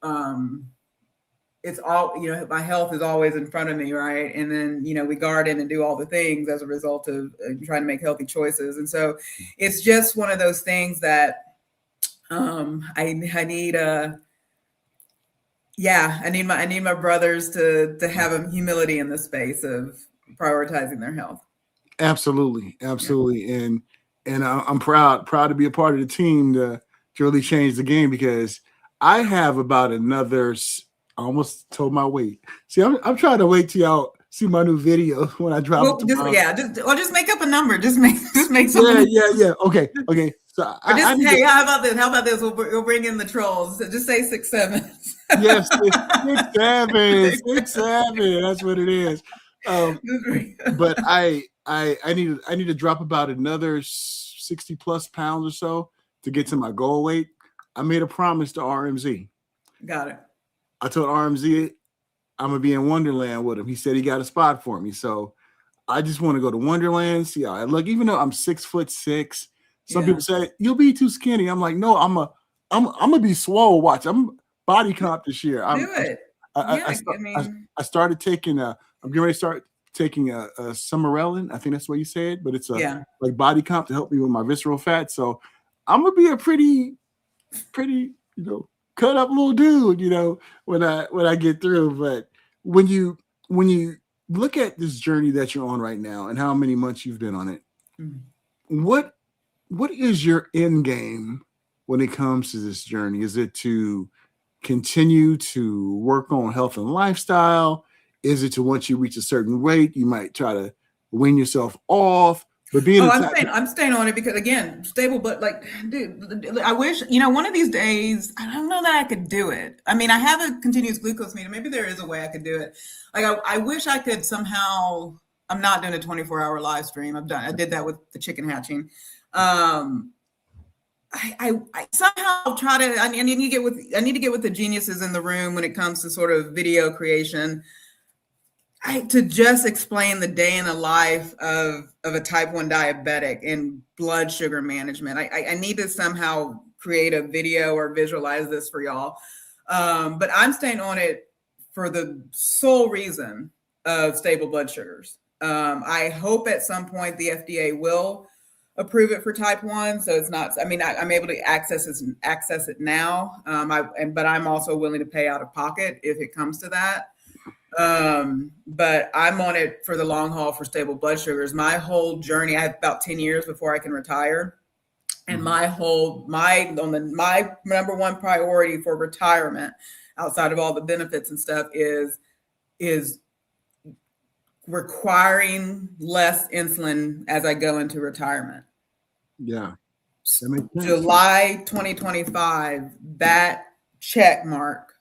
C: it's all, you know, my health is always in front of me, right? And then, you know, we garden and do all the things as a result of trying to make healthy choices. And so it's just one of those things that I need Yeah, I need my brothers to have humility in the space of prioritizing their health.
B: Absolutely,
C: Yeah.
B: absolutely, and I'm proud to be a part of the team to really change the game because I have about another. I almost told my weight. See, I'm trying to wait till y'all see my new video when I drop it
C: Well,
B: tomorrow.
C: just make up a number. Just make
B: Yeah,
C: something.
B: yeah, yeah. Okay, okay. So
C: Or
B: I
C: just
B: need to.
C: hey, how about this? How about this? We'll bring in the trolls. So just say 6'7".
B: Yes, 6'7", 6'7". That's what it is. Um, but I need to drop about another 60 plus pounds or so to get to my goal weight. I made a promise to RMZ.
C: Got it.
B: I told RMZ I'm gonna be in Wonderland with him. He said he got a spot for me. So I just want to go to Wonderland, see how I look. Even though I'm 6'6", some
C: Yeah.
B: people say you'll be too skinny. I'm like, no, I'm gonna be swole. Watch, I'm body comp this year.
C: Do it. Yeah. I mean,
B: I started taking I'm getting ready to start taking a Summerellin. I think that's what you said, but it's a
C: yeah.
B: like body comp to help me with my visceral fat. So I'm gonna be a pretty, cut up little dude, when I get through. But when you look at this journey that you're on right now and how many months you've been on it,
C: Mhm.
B: what is your end game when it comes to this journey? Is it to continue to work on health and lifestyle? Is it to once you reach a certain weight, you might try to wean yourself off? But being
C: Oh,
B: a type,
C: I'm staying on it because again, stable, but like, dude, I wish, one of these days, I don't know that I could do it. I mean, I have a continuous glucose meter. Maybe there is a way I could do it. Like, I wish I could somehow, I'm not doing a 24-hour live stream. I did that with the chicken hatching. I somehow try to, I need to get with the geniuses in the room when it comes to sort of video creation. To just explain the day in the life of a type 1 diabetic and blood sugar management. I need to somehow create a video or visualize this for y'all. But I'm staying on it for the sole reason of stable blood sugars. I hope at some point the FDA will approve it for type 1. So it's not, I mean, I'm able to access it now. But I'm also willing to pay out of pocket if it comes to that. But I'm on it for the long haul for stable blood sugars. My whole journey, I have about 10 years before I can retire. And my number one priority for retirement outside of all the benefits and stuff is requiring less insulin as I go into retirement.
B: yeah, that makes sense.
C: July 2025, that check mark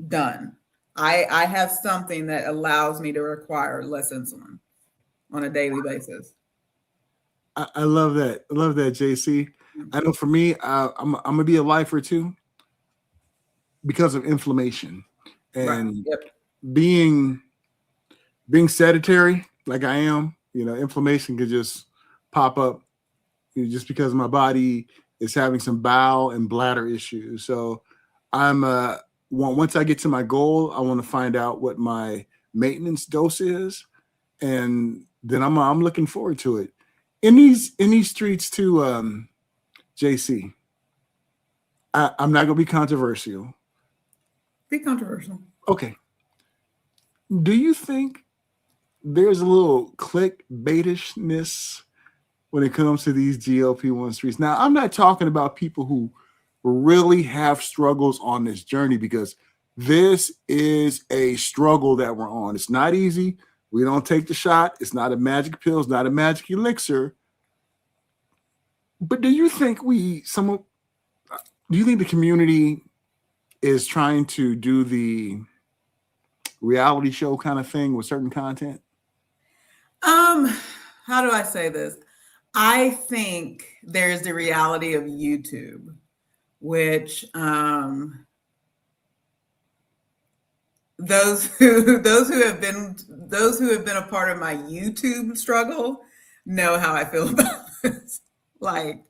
C: done. I have something that allows me to require less insulin on a daily basis.
B: I love that. I love that, JC. I know for me, I'm gonna be a lifer too because of inflammation and
C: Yep.
B: being sedentary like I am. Inflammation could just pop up just because my body is having some bowel and bladder issues. So I'm once I get to my goal, I want to find out what my maintenance dose is, and then I'm looking forward to it. In these streets too, JC. I'm not gonna be controversial.
C: Be controversial.
B: Okay. Do you think there's a little clickbaitishness when it comes to these GLP-1 streets? Now, I'm not talking about people who really have struggles on this journey, because this is a struggle that we're on. It's not easy. We don't take the shot. It's not a magic pill. It's not a magic elixir. But do you think the community is trying to do the reality show kind of thing with certain content?
C: How do I say this? I think there's the reality of YouTube, which those who have been a part of my YouTube struggle know how I feel about this. Like,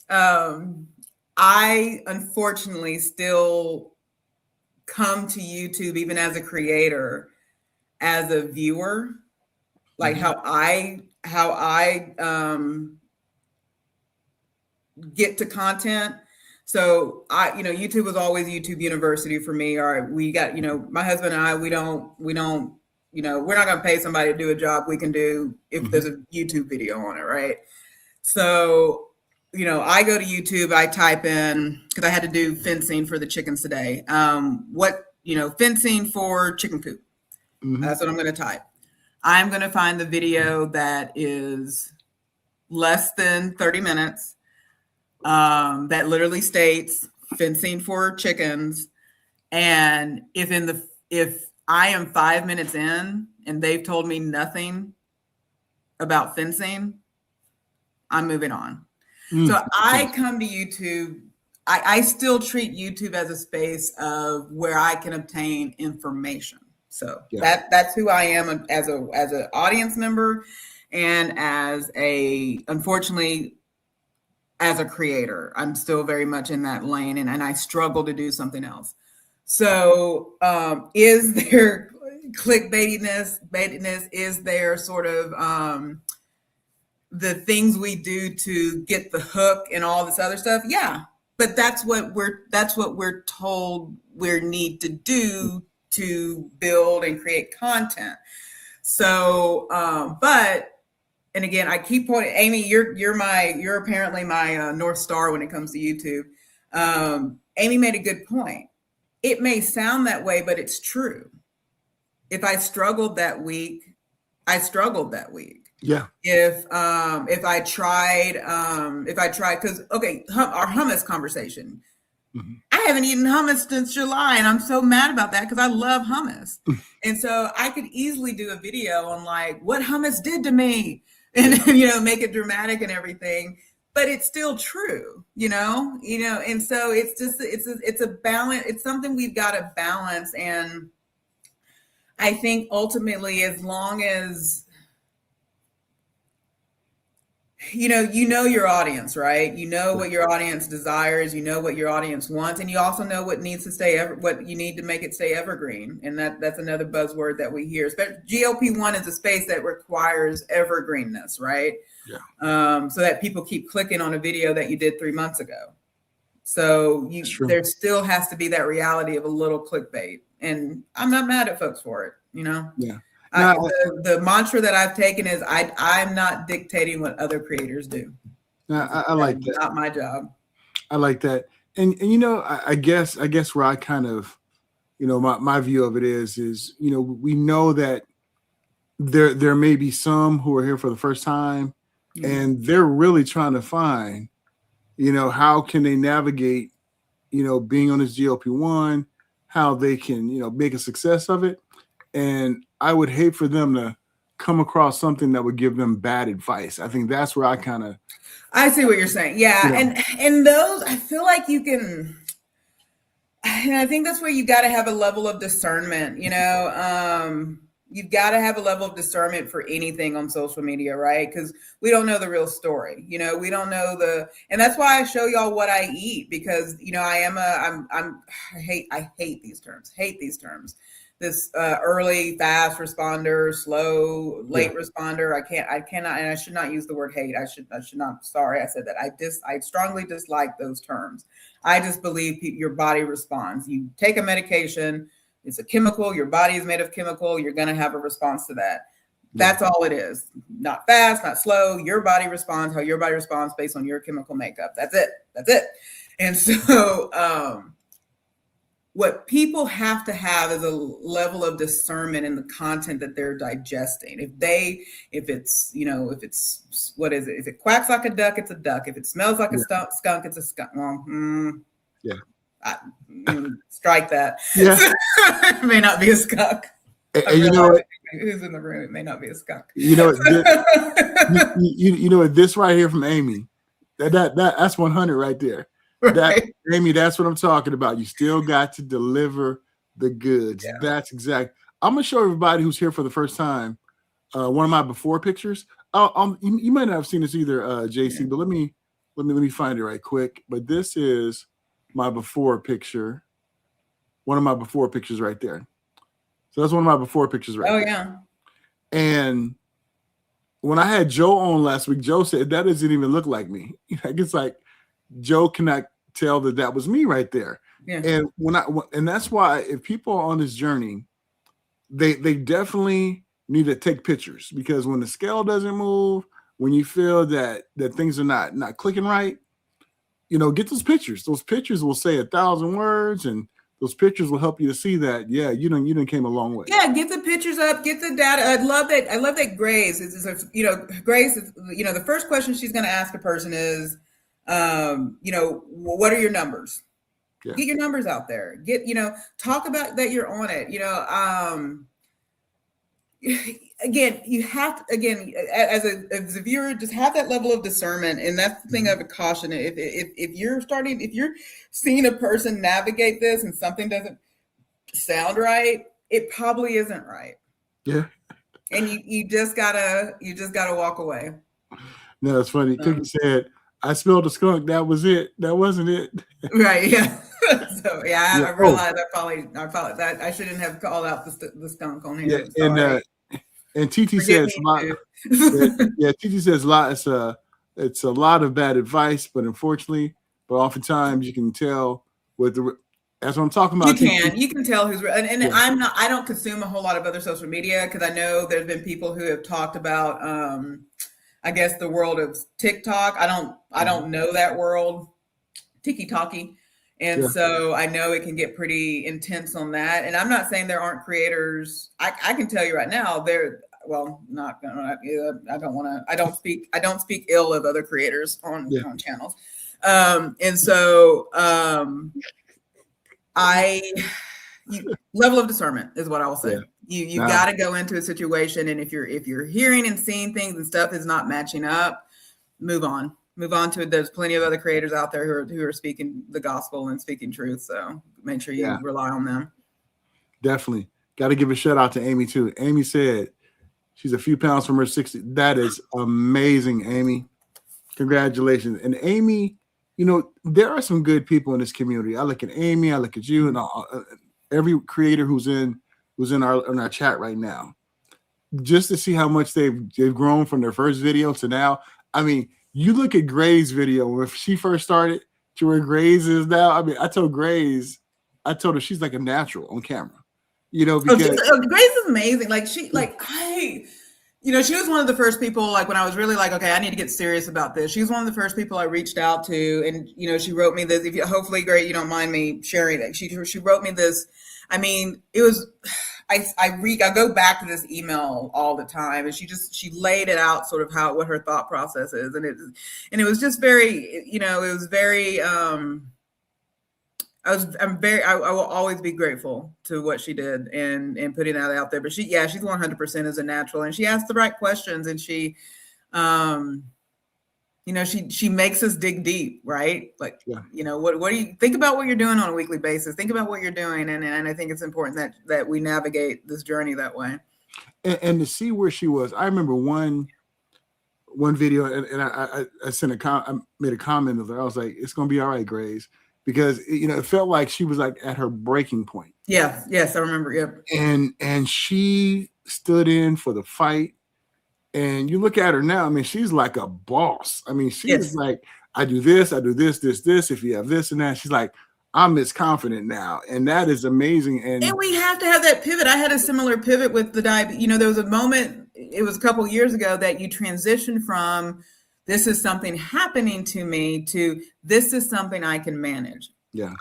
C: I unfortunately still come to YouTube, even as a creator, as a viewer, like how I get to content. So YouTube was always YouTube University for me. All right, we got, my husband and I, we're not going to pay somebody to do a job we can do if there's a YouTube video on it, right? So, I go to YouTube, I type in, because I had to do fencing for the chickens today. Fencing for chicken coop. That's what I'm going to type. I'm going to find the video that is less than 30 minutes. That literally states fencing for chickens. And if I am 5 minutes in and they've told me nothing about fencing, I'm moving on. So I come to YouTube. I still treat YouTube as a space of where I can obtain information. So that's who I am as an audience member, and unfortunately, as a creator, I'm still very much in that lane, and I struggle to do something else. So is there clickbaitiness? Is there sort of the things we do to get the hook and all this other stuff? Yeah, but that's what we're told we need to do to build and create content. So, and again, I keep pointing, Amy, you're apparently my North Star when it comes to YouTube. Amy made a good point. It may sound that way, but it's true. If I struggled that week, I struggled that week.
B: Yeah.
C: If I tried, because our hummus conversation. I haven't eaten hummus since July, and I'm so mad about that because I love hummus. And so I could easily do a video on like what hummus did to me, and make it dramatic and everything. But it's still true, and so it's just it's a balance. It's something we've got to balance, and I think ultimately, as long as you know your audience, right? You know what your audience desires, you know what your audience wants, and you also know what needs to stay what you need to make it stay evergreen. And that's another buzzword that we hear. GLP-1 is a space that requires evergreenness, right? Yeah. So that people keep clicking on a video that you did 3 months ago. So there still has to be that reality of a little clickbait. And I'm not mad at folks for it,
B: Yeah.
C: The mantra that I've taken is I'm not dictating what other creators do.
B: I like that.
C: Not my job.
B: I like that. And I guess where I kind of, my view of it is, we know that there may be some who are here for the first time, and they're really trying to find, how can they navigate, being on this GLP-1, how they can, make a success of it. And I would hate for them to come across something that would give them bad advice. I think that's where I
C: see what you're saying. Yeah. And those, I feel like you can, and I think that's where you got to have a level of discernment, you've got to have a level of discernment for anything on social media, right? Because we don't know the real story, we don't know and that's why I show y'all what I eat, because, I hate these terms. This early fast responder, slow late responder. I cannot, and I should not use the word hate. I should not. Sorry, I said that. I strongly dislike those terms. I just believe your body responds. You take a medication, it's a chemical. Your body is made of chemical. You're going to have a response to that. That's all it is. Not fast, not slow. Your body responds how your body responds based on your chemical makeup. That's it. And so, what people have to have is a level of discernment in the content that they're digesting. If it quacks like a duck, it's a duck. If it smells like a skunk, it's a skunk. Well, strike that. Yeah. It may not be a skunk.
B: And
C: who's in the room? It may not be a skunk.
B: This right here from Amy, that's 100 right there. Right. Amy, that's what I'm talking about. You still got to deliver the goods. Yeah. That's exact. I'm gonna show everybody who's here for the first time one of my before pictures. You might not have seen this either, JC, but let me find it right quick. But this is my before picture. One of my before pictures right there. So that's one of my before pictures right there.
C: Oh yeah.
B: And when I had Joe on last week, Joe said that doesn't even look like me. It's like Joe cannot tell that that was me right there.
C: Yeah.
B: And that's why if people are on this journey, they definitely need to take pictures, because when the scale doesn't move, when you feel that things are not clicking right, get those pictures. Those pictures will say 1,000 words, and those pictures will help you to see that, you done came a long way.
C: Yeah, get the pictures up, get the data. I love that Grace Grace is, the first question she's going to ask a person is, what are your numbers?
B: Yeah.
C: Get your numbers out there. Talk about that you're on it. Again, you have to, as a viewer, just have that level of discernment. And that's the thing I would caution. If you're seeing a person navigate this and something doesn't sound right, it probably isn't right.
B: Yeah.
C: And you just gotta walk away.
B: No, it's funny. Cookie said, I smelled a skunk. That was it. That wasn't it.
C: Right. Yeah. So I realized I shouldn't have called out the skunk on here.
B: Yeah. And TT says a lot. TT says a lot. It's a lot of bad advice, but oftentimes you can tell that's what I'm talking about.
C: You can tell who's real. And I don't consume a whole lot of other social media, because I know there's been people who have talked about I guess the world of TikTok. I don't know that world. Tiki-talkie. And so I know it can get pretty intense on that. And I'm not saying there aren't creators. I can tell you right now, I don't speak ill of other creators on channels. And so level of discernment is what I will say. You got to go into a situation, and if you're hearing and seeing things and stuff is not matching up, move on to it. There's plenty of other creators out there who are speaking the gospel and speaking truth. So make sure you rely on them.
B: Definitely. Got to give a shout out to Amy too. Amy said she's a few pounds from her 60. That is amazing, Amy. Congratulations. And Amy, there are some good people in this community. I look at Amy, I look at you, and every creator who's in our chat right now, just to see how much they've grown from their first video to now. I mean, you look at Gray's video when she first started to where Gray's is now. I mean, I told her she's like a natural on camera, because
C: Grace is amazing. She was one of the first people, when I was really okay, I need to get serious about this. She was one of the first people I reached out to, and she wrote me this. Hopefully, Gray, you don't mind me sharing it. She wrote me this. I mean, it was. I go back to this email all the time, and she laid it out sort of what her thought process is, and it was just very, it was very. I will always be grateful to what she did and putting that out there. But she's 100% as a natural, and she asked the right questions, and she she makes us dig deep, right? What do you think about what you're doing on a weekly basis? Think about what you're doing. And I think it's important that we navigate this journey that way.
B: And to see where she was, I remember one video, and I made a comment of her. I was like, it's going to be all right, Grace, because, it felt like she was at her breaking point.
C: Yeah. Yes. I remember. Yep.
B: And she stood in for the fight. And you look at her now, I mean, she's like a boss. I mean, she's like, I do this, this. If you have this and that, she's like, I'm as confident now. And that is amazing. And
C: we have to have that pivot. I had a similar pivot with the diabetes. There was a moment, it was a couple of years ago, that you transitioned from this is something happening to me to this is something I can manage.
B: Yeah.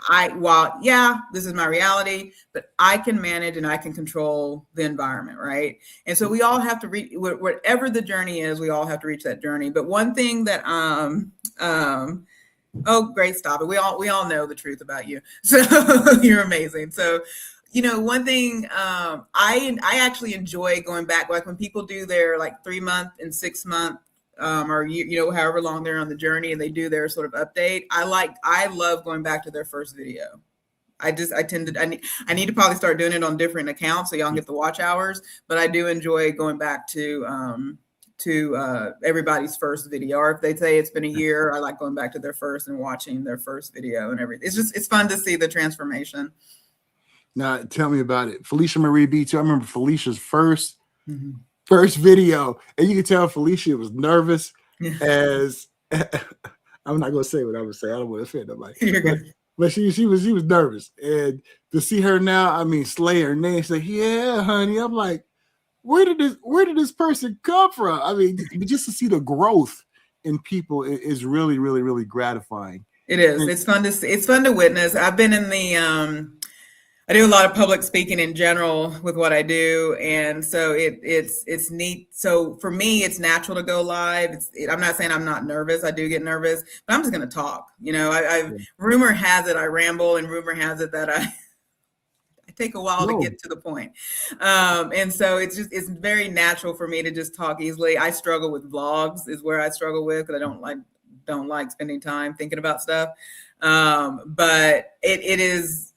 C: This is my reality, but I can manage and I can control the environment, right? And so we all have to reach whatever the journey is. We all have to reach that journey. But one thing that great, stop it. We all know the truth about you, so you're amazing. So one thing I actually enjoy going back, when people do their 3-month and 6-month. Or however long they're on the journey, and they do their sort of update. I love going back to their first video. I need to probably start doing it on different accounts so y'all can get the watch hours. But I do enjoy going back to everybody's first video. Or if they say it's been a year, I like going back to their first and watching their first video and everything. It's fun to see the transformation.
B: Now, tell me about it. Felicia Marie B2. I remember Felicia's first video, and you could tell Felicia was nervous as I I'm not gonna say what I would say. I don't want to offend nobody.
C: You're
B: But,
C: good.
B: but she was nervous, and to see her now, I mean, slay her name. She's like, "Yeah, honey." I'm like, where did this person come from? I mean, just to see the growth in people is really, really, really gratifying.
C: It is.
B: And
C: It's fun to see. It's fun to witness. I've been in the I do a lot of public speaking in general with what I do, and so it's neat. So for me, it's natural to go live. I'm not saying I'm not nervous. I do get nervous, but I'm just going to talk. You know, rumor has it I ramble, and rumor has it that I take a while to get to the point. And so it's very natural for me to just talk easily. I struggle with vlogs is where I struggle with, because I don't like spending time thinking about stuff. But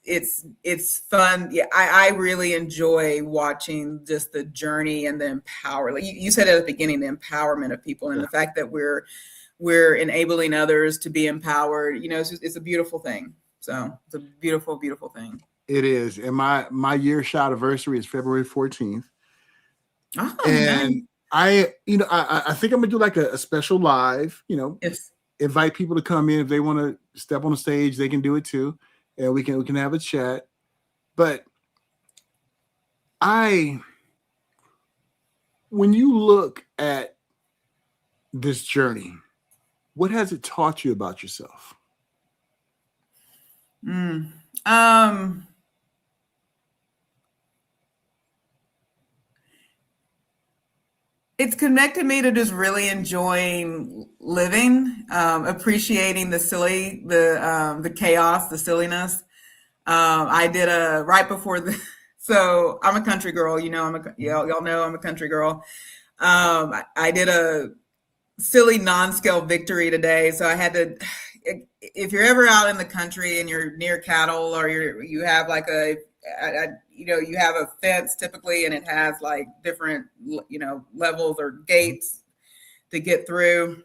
C: it's fun. Yeah, I really enjoy watching just the journey and the empower. Like you said at the beginning, the empowerment of people, and the fact that we're enabling others to be empowered. You know, it's a beautiful thing. So it's a beautiful, beautiful thing.
B: it is. And my year shot anniversary is February 14th.
C: Oh,
B: And
C: nice.
B: I think I'm gonna do like a special live,
C: Yes.
B: invite people to come in. If they want to step on the stage, they can do it too. And we can have a chat. But when you look at this journey, what has it taught you about yourself?
C: It's connected me to just really enjoying living, appreciating the silly, the chaos, the silliness. I did right before so I'm a country girl, y'all know I'm a country girl. I did a silly non-scale victory today. So I had to, if you're ever out in the country and you're near cattle, or you have like you have a fence typically, and it has like different, levels or gates to get through.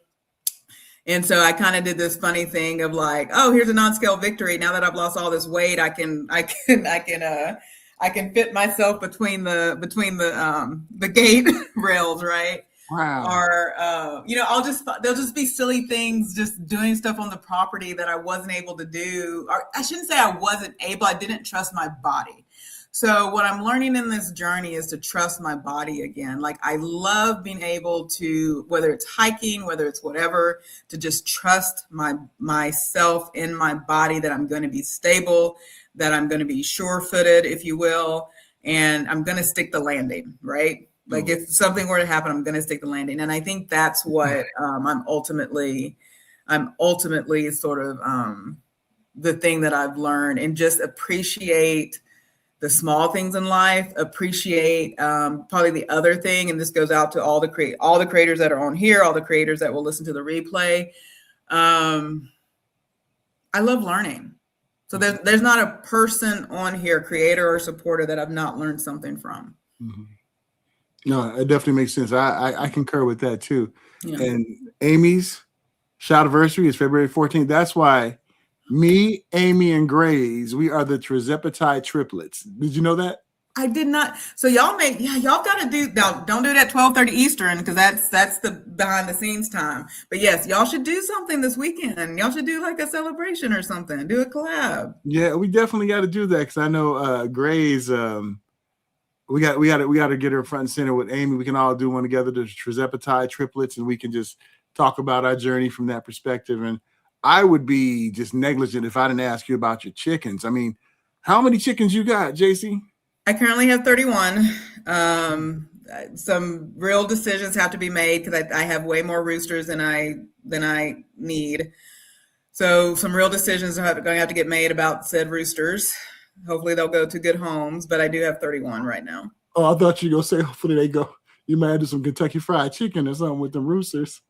C: And so I kind of did this funny thing of like, oh, here's a non-scale victory. Now that I've lost all this weight, I can fit myself between the gate rails, right?
B: Wow.
C: Or they'll just be silly things, just doing stuff on the property that I wasn't able to do. Or I shouldn't say I wasn't able, I didn't trust my body. So what I'm learning in this journey is to trust my body again. Like I love being able to, whether it's hiking, whether it's whatever, to just trust myself in my body, that I'm going to be stable, that I'm going to be sure-footed, if you will, and I'm going to stick the landing, right? Like if something were to happen, I'm going to stick the landing. And I think that's what I'm ultimately sort of the thing that I've learned, and just appreciate the small things in life, appreciate probably the other thing. And this goes out to all the creators that are on here, all the creators that will listen to the replay. I love learning. So there's not a person on here, creator or supporter, that I've not learned something from.
B: Mm-hmm. No, it definitely makes sense. I concur with that too.
C: Yeah.
B: And Amy's shot anniversary is February 14th. That's why me, Amy, and Grays, we are the Trizepatide triplets. Did you know that?
C: I did not. So y'all got to do, now don't do it at 12:30 Eastern, because that's the behind the scenes time. But yes, y'all should do something this weekend. Y'all should do like a celebration or something. Do a collab.
B: Yeah, we definitely got to do that, because I know Grays. We got to get her front and center with Amy. We can all do one together, the Trizepatide triplets, and we can just talk about our journey from that perspective. And I would be just negligent if I didn't ask you about your chickens. I mean, how many chickens you got, JC?
C: I currently have 31. Some real decisions have to be made, because I have way more roosters than I need. So some real decisions are going to have to get made about said roosters. Hopefully they'll go to good homes, but I do have 31 right now.
B: Oh, I thought you were going to say hopefully they go. You might do some Kentucky Fried Chicken or something with them roosters.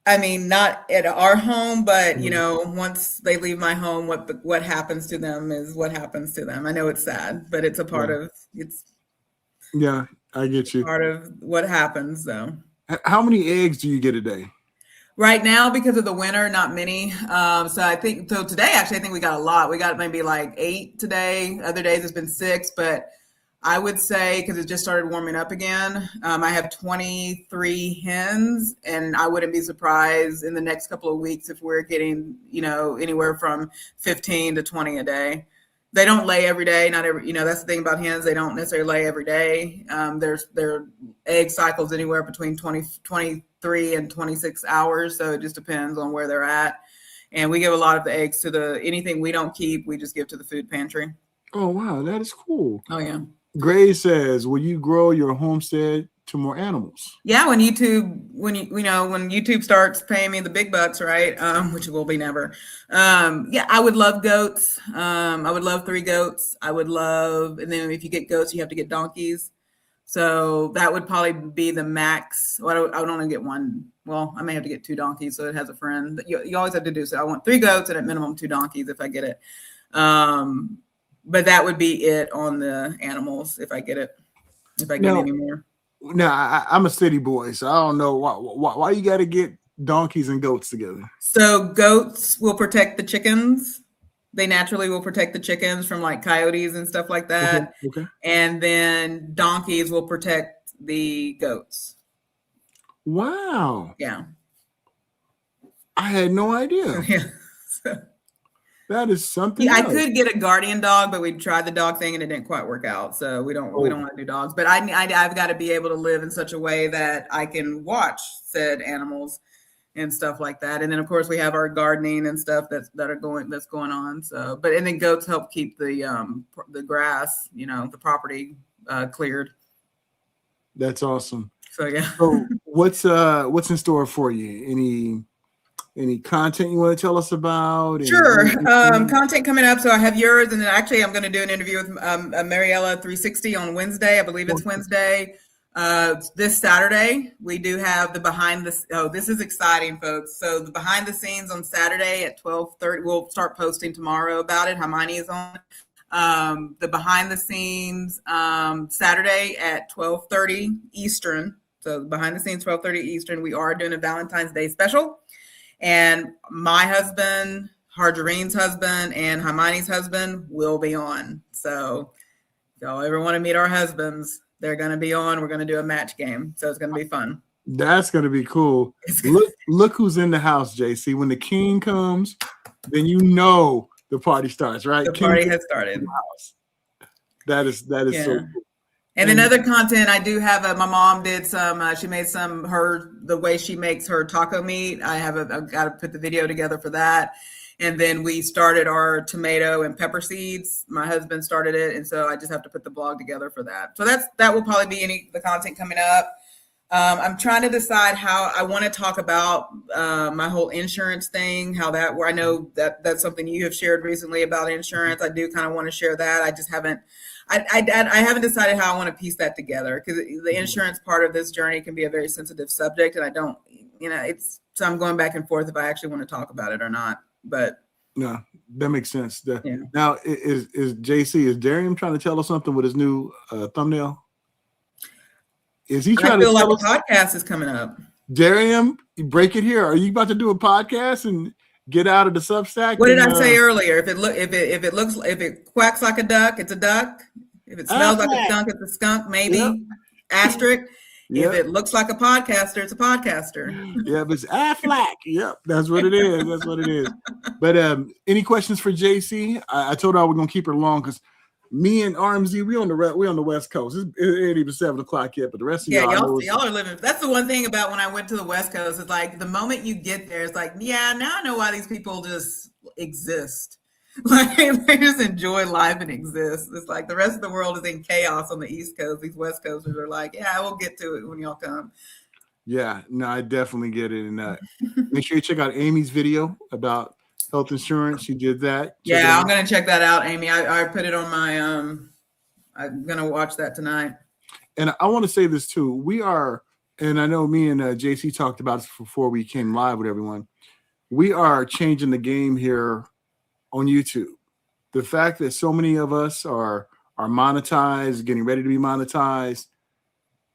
C: I mean, not at our home, but once they leave my home, what happens to them is what happens to them. I know it's sad, but it's a part of it's.
B: Yeah, I get you.
C: Part of what happens, though.
B: How many eggs do you get a day?
C: Right now, because of the winter, not many. So today, actually, I think we got a lot. We got maybe like 8 today. Other days it's been 6, but I would say, because it just started warming up again, I have 23 hens, and I wouldn't be surprised in the next couple of weeks if we're getting, anywhere from 15 to 20 a day. They don't lay every day. Not every, that's the thing about hens. They don't necessarily lay every day. Their egg cycles anywhere between 23 and 26 hours. So it just depends on where they're at. And we give a lot of the eggs to anything we don't keep, we just give to the food pantry.
B: Oh, wow. That is cool.
C: Oh, yeah.
B: Gray says, will you grow your homestead to more animals?
C: Yeah, when YouTube starts paying me the big bucks, right? Which it will be never. Yeah, I would love goats. I would love 3 goats. And then if you get goats, you have to get donkeys. So that would probably be the max. Well, I would only get 1. Well, I may have to get 2 donkeys, so it has a friend. You always have to do so. I want 3 goats and at minimum 2 donkeys if I get it. But that would be it on the animals if I get it. If I get any more.
B: Now, I'm a city boy, so I don't know why you got to get donkeys and goats together.
C: So goats will protect the chickens. They naturally will protect the chickens from like coyotes and stuff like that.
B: Okay.
C: And then donkeys will protect the goats.
B: Wow.
C: Yeah.
B: I had no idea.
C: Yeah.
B: That is something.
C: Yeah,
B: else.
C: I could get a guardian dog, but we tried the dog thing and it didn't quite work out. So we don't want to do dogs. But I've got to be able to live in such a way that I can watch said animals and stuff like that. And then of course we have our gardening and stuff that's going on. So, and then goats help keep the grass, the property cleared.
B: That's awesome.
C: So yeah.
B: So what's in store for you? Any content you want to tell us about?
C: Sure. Content coming up. So I have yours, and then actually I'm going to do an interview with Mariella 360 on Wednesday. I believe it's Wednesday. This Saturday, we do have the this is exciting, folks. So the behind the scenes on Saturday at 12:30. We'll start posting tomorrow about it. Hermione is on. The behind the scenes Saturday at 12:30 Eastern. So behind the scenes 12:30 Eastern. We are doing a Valentine's Day special. And my husband, Harjarine's husband, and Hermione's husband will be on. So if y'all ever want to meet our husbands, they're going to be on. We're going to do a match game. So it's going to be fun.
B: That's going to be cool. Look who's in the house, JC. When the king comes, then the party starts, right?
C: The party has started.
B: That is so cool.
C: And then other content, I do have my mom did some, she made the way she makes her taco meat. I've got to put the video together for that. And then we started our tomato and pepper seeds. My husband started it. And so I just have to put the blog together for that. So that will probably be the content coming up. I'm trying to decide how I want to talk about my whole insurance thing, where I know that's something you have shared recently about insurance. I do kind of want to share that. I just haven't. I haven't decided how I want to piece that together, because the insurance part of this journey can be a very sensitive subject, and I don't, so I'm going back and forth if I actually want to talk about it or not. But
B: no, that makes sense. Now, is Darian trying to tell us something with his new thumbnail? Is he trying to tell us?
C: A podcast is coming up.
B: Darian, break it here. Are you about to do a podcast and get out of the Substack?
C: What did I say earlier? If it quacks like a duck, it's a duck. If it smells like a skunk, it's a skunk. Maybe. Yep. Asterisk. Yep. If it looks like a podcaster, it's a podcaster.
B: Yeah, but it's Affleck. Yep, that's what it is. But any questions for JC? I told her I was gonna keep her long because me and RMZ, we on the West Coast. It ain't even 7:00 yet, but the rest of
C: y'all are living. That's the one thing about when I went to the West Coast. It's like the moment you get there, it's like, yeah, now I know why these people just exist. Like they just enjoy life and exist. It's like the rest of the world is in chaos on the East Coast. These West Coasters are like, yeah, we'll get to it when y'all come.
B: Yeah, no, I definitely get it. And make sure you check out Amy's video about health insurance. She did that.
C: Yeah, I'm gonna check that out, Amy. I put it on my I'm gonna watch that tonight.
B: And I want to say this too. We are, and I know me and JC talked about this before we came live with everyone. We are changing the game here on YouTube. The fact that so many of us are monetized, getting ready to be monetized,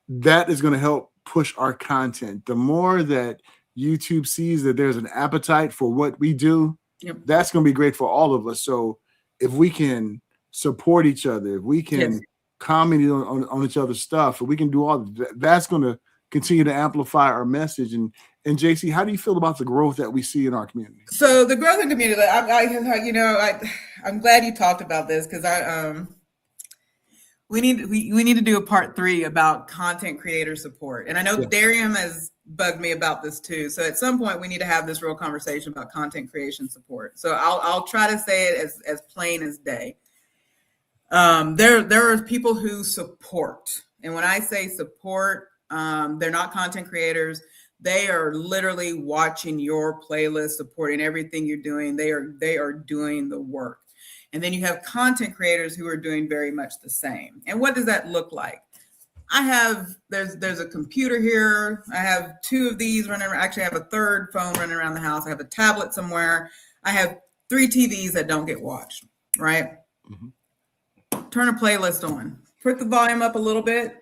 B: that is going to help push our content. The more that YouTube sees that there's an appetite for what we do, that's going to be great for all of us. So if we can support each other, if we can commenting on each other's stuff, and we can do all that. That's going to continue to amplify our message. And JC, how do you feel about the growth that we see in our community?
C: So the growth in community, I'm glad you talked about this, because we need to do a part 3 about content creator support. And I know Darium has bugged me about this too. So at some point we need to have this real conversation about content creation support. So I'll try to say it as plain as day. There are people who support, and when I say support, they're not content creators. They are literally watching your playlist, supporting everything you're doing. They are doing the work. And then you have content creators who are doing very much the same. And what does that look like? There's a computer here. I have 2 of these running around. Actually, I have a 3rd phone running around the house. I have a tablet somewhere. I have 3 TVs that don't get watched, right? Mm-hmm. Turn a playlist on. Put the volume up a little bit,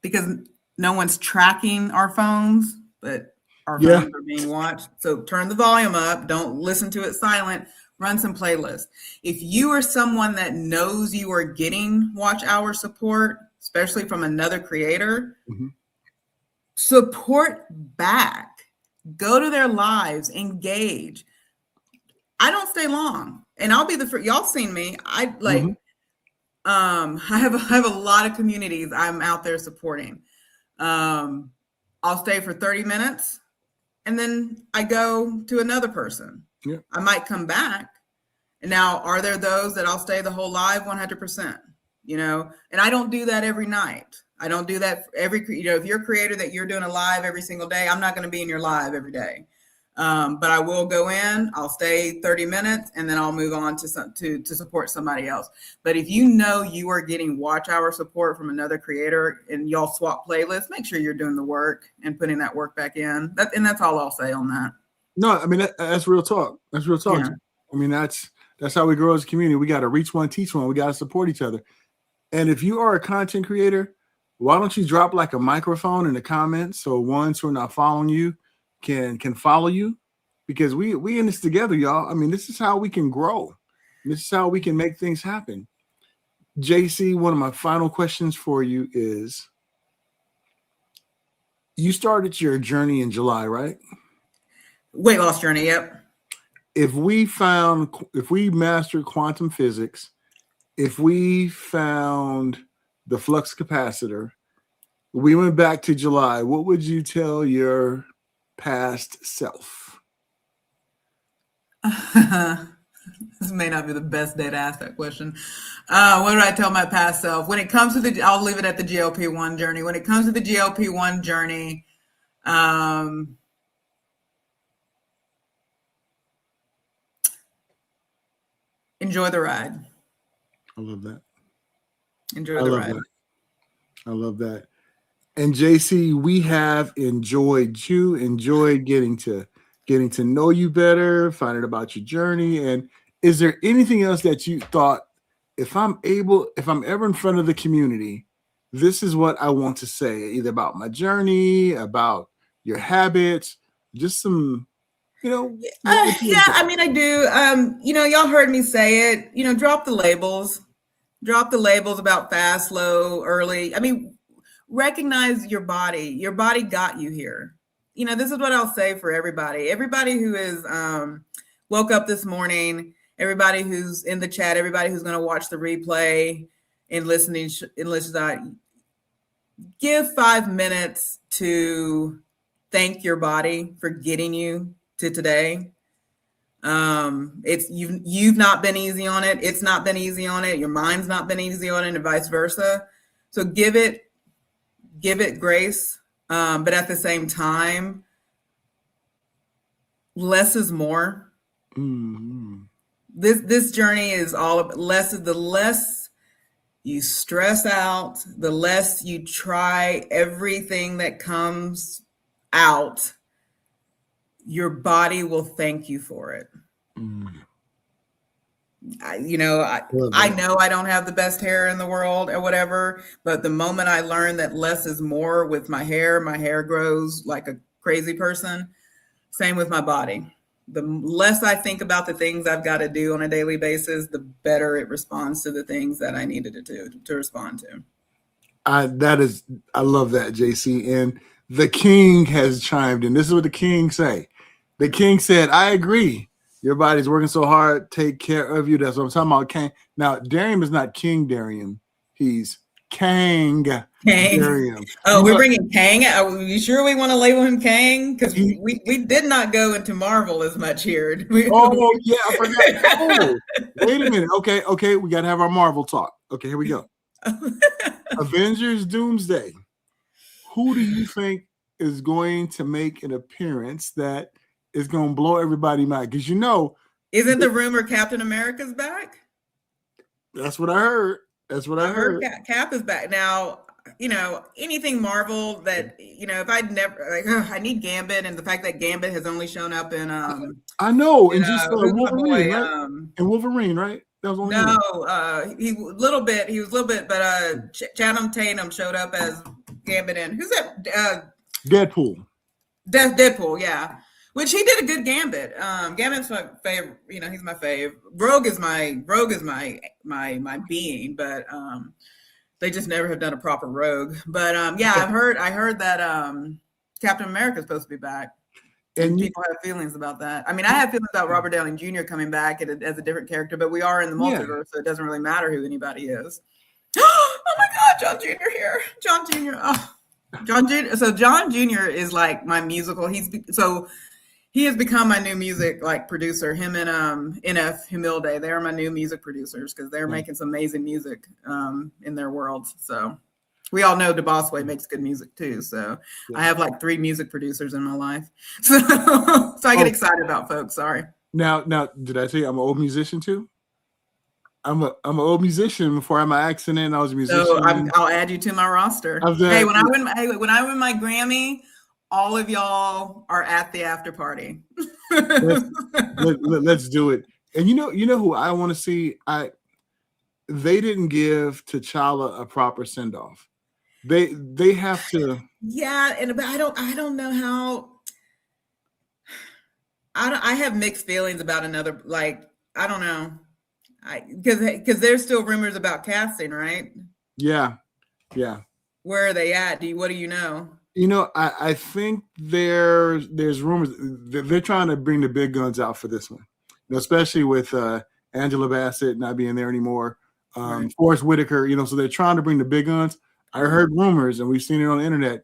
C: because no one's tracking our phones, but our phones are being watched. So turn the volume up. Don't listen to it silent. Run some playlists. If you are someone that knows you are getting watch hour support, especially from another creator, support back. Go to their lives, engage. I don't stay long, and I'll be the first. Y'all seen me. I have a lot of communities I'm out there supporting. I'll stay for 30 minutes, and then I go to another person. Yeah. I might come back. And now, are there those that I'll stay the whole live? 100%, and I don't do that every night. I don't do that if you're a creator that you're doing a live every single day, I'm not going to be in your live every day. But I will go in, I'll stay 30 minutes, and then I'll move on to support somebody else. But if you know you are getting watch hour support from another creator and y'all swap playlists, make sure you're doing the work and putting that work back in. That's all I'll say on that.
B: No, I mean, that's real talk. That's real talk. Yeah. I mean, that's how we grow as a community. We got to reach one, teach one. We got to support each other. And if you are a content creator, why don't you drop like a microphone in the comments so ones who are not following you can follow you? Because we in this together, y'all. I mean, this is how we can grow. This is how we can make things happen. JC, one of my final questions for you is, you started your journey in July, right?
C: Weight loss journey, yep.
B: If we mastered quantum physics, if we found the flux capacitor, we went back to July, what would you tell your past self?
C: This may not be the best day to ask that question. What do I tell my past self? When it comes to I'll leave it at the GLP-1 journey. When it comes to the GLP-1 journey, enjoy the ride.
B: I love that.
C: Enjoy the ride.
B: I love that. And JC, we have enjoyed you, enjoyed getting to know you better, finding about your journey. And is there anything else that you thought, if I'm ever in front of the community, this is what I want to say, either about my journey, about your habits, just some,
C: yeah, I mean, I do. Y'all heard me say it, drop the labels about fast, slow, early. I mean, recognize your body. Your body got you here. This is what I'll say for everybody who is woke up this morning, everybody who's in the chat, everybody who's going to watch the replay and listen to give 5 minutes to thank your body for getting you to today. It's you've not been easy on it. It's not been easy on it. Your mind's not been easy on it, and vice versa. So give it grace. But at the same time, less is more. Mm-hmm. This journey is all about less. The less you stress out, the less you try everything that comes out, your body will thank you for it. Mm. I know I don't have the best hair in the world or whatever, but the moment I learned that less is more with my hair grows like a crazy person. Same with my body. the less I think about the things I've got to do on a daily basis, the better it responds to the things that I needed it to respond to.
B: I love that, JC. And the king has chimed in. This is what the king say. The king said, I agree. Your body's working so hard, take care of you. That's what I'm talking about. Kang. Now, Darium is not King Darium. He's Kang Darium.
C: Oh, we're bringing Kang. Are we sure we want to label him Kang? Because we did not go into Marvel as much here.
B: Oh, yeah, I forgot. Oh, wait a minute. Okay. We got to have our Marvel talk. Okay, here we go. Avengers Doomsday. Who do you think is going to make an appearance that is going to blow everybody mind? Because
C: isn't the rumor Captain America's back?
B: That's what I heard. I heard.
C: Cap is back now. Anything Marvel that if I'd never I need Gambit, and the fact that Gambit has only shown up in
B: I know, and just Wolverine, right? And Wolverine, right? That was only
C: he was a little bit, but Channing Tatum showed up as Gambit, and who's that?
B: Deadpool.
C: Deadpool, yeah. Which he did a good Gambit. Gambit's my favorite. He's my fave. Rogue is my being, but they just never have done a proper Rogue. But I heard that Captain America is supposed to be back. And people have feelings about that. I mean, I have feelings about Robert Downey Jr. coming back as a different character, but we are in the multiverse, so it doesn't really matter who anybody is. Oh my God, John Jr. here. John Jr. Oh. John Jr. So John Jr. is like my musical. He has become my new music producer. Him and NF Humilde, they're my new music producers because they're making some amazing music in their worlds. So we all know DeBossway makes good music too. So I have 3 music producers in my life. So I get excited about folks. Sorry.
B: Now, did I tell you I'm an old musician too? I'm an old musician. Before I'm an accident, I was a musician.
C: So I'll add you to my roster. Hey, when I win my Grammy, all of y'all are at the after party.
B: Let's do it. And you know who I want to see? They didn't give T'Challa a proper send off. They have to. Yeah,
C: but I don't know how. I have mixed feelings about another. I don't know. Because there's still rumors about casting, right?
B: Yeah.
C: Where are they at? What do you know?
B: I think there's rumors that they're trying to bring the big guns out for this one, especially with Angela Bassett not being there anymore.
C: Right.
B: Forrest Whitaker, so they're trying to bring the big guns. I heard rumors, and we've seen it on the internet.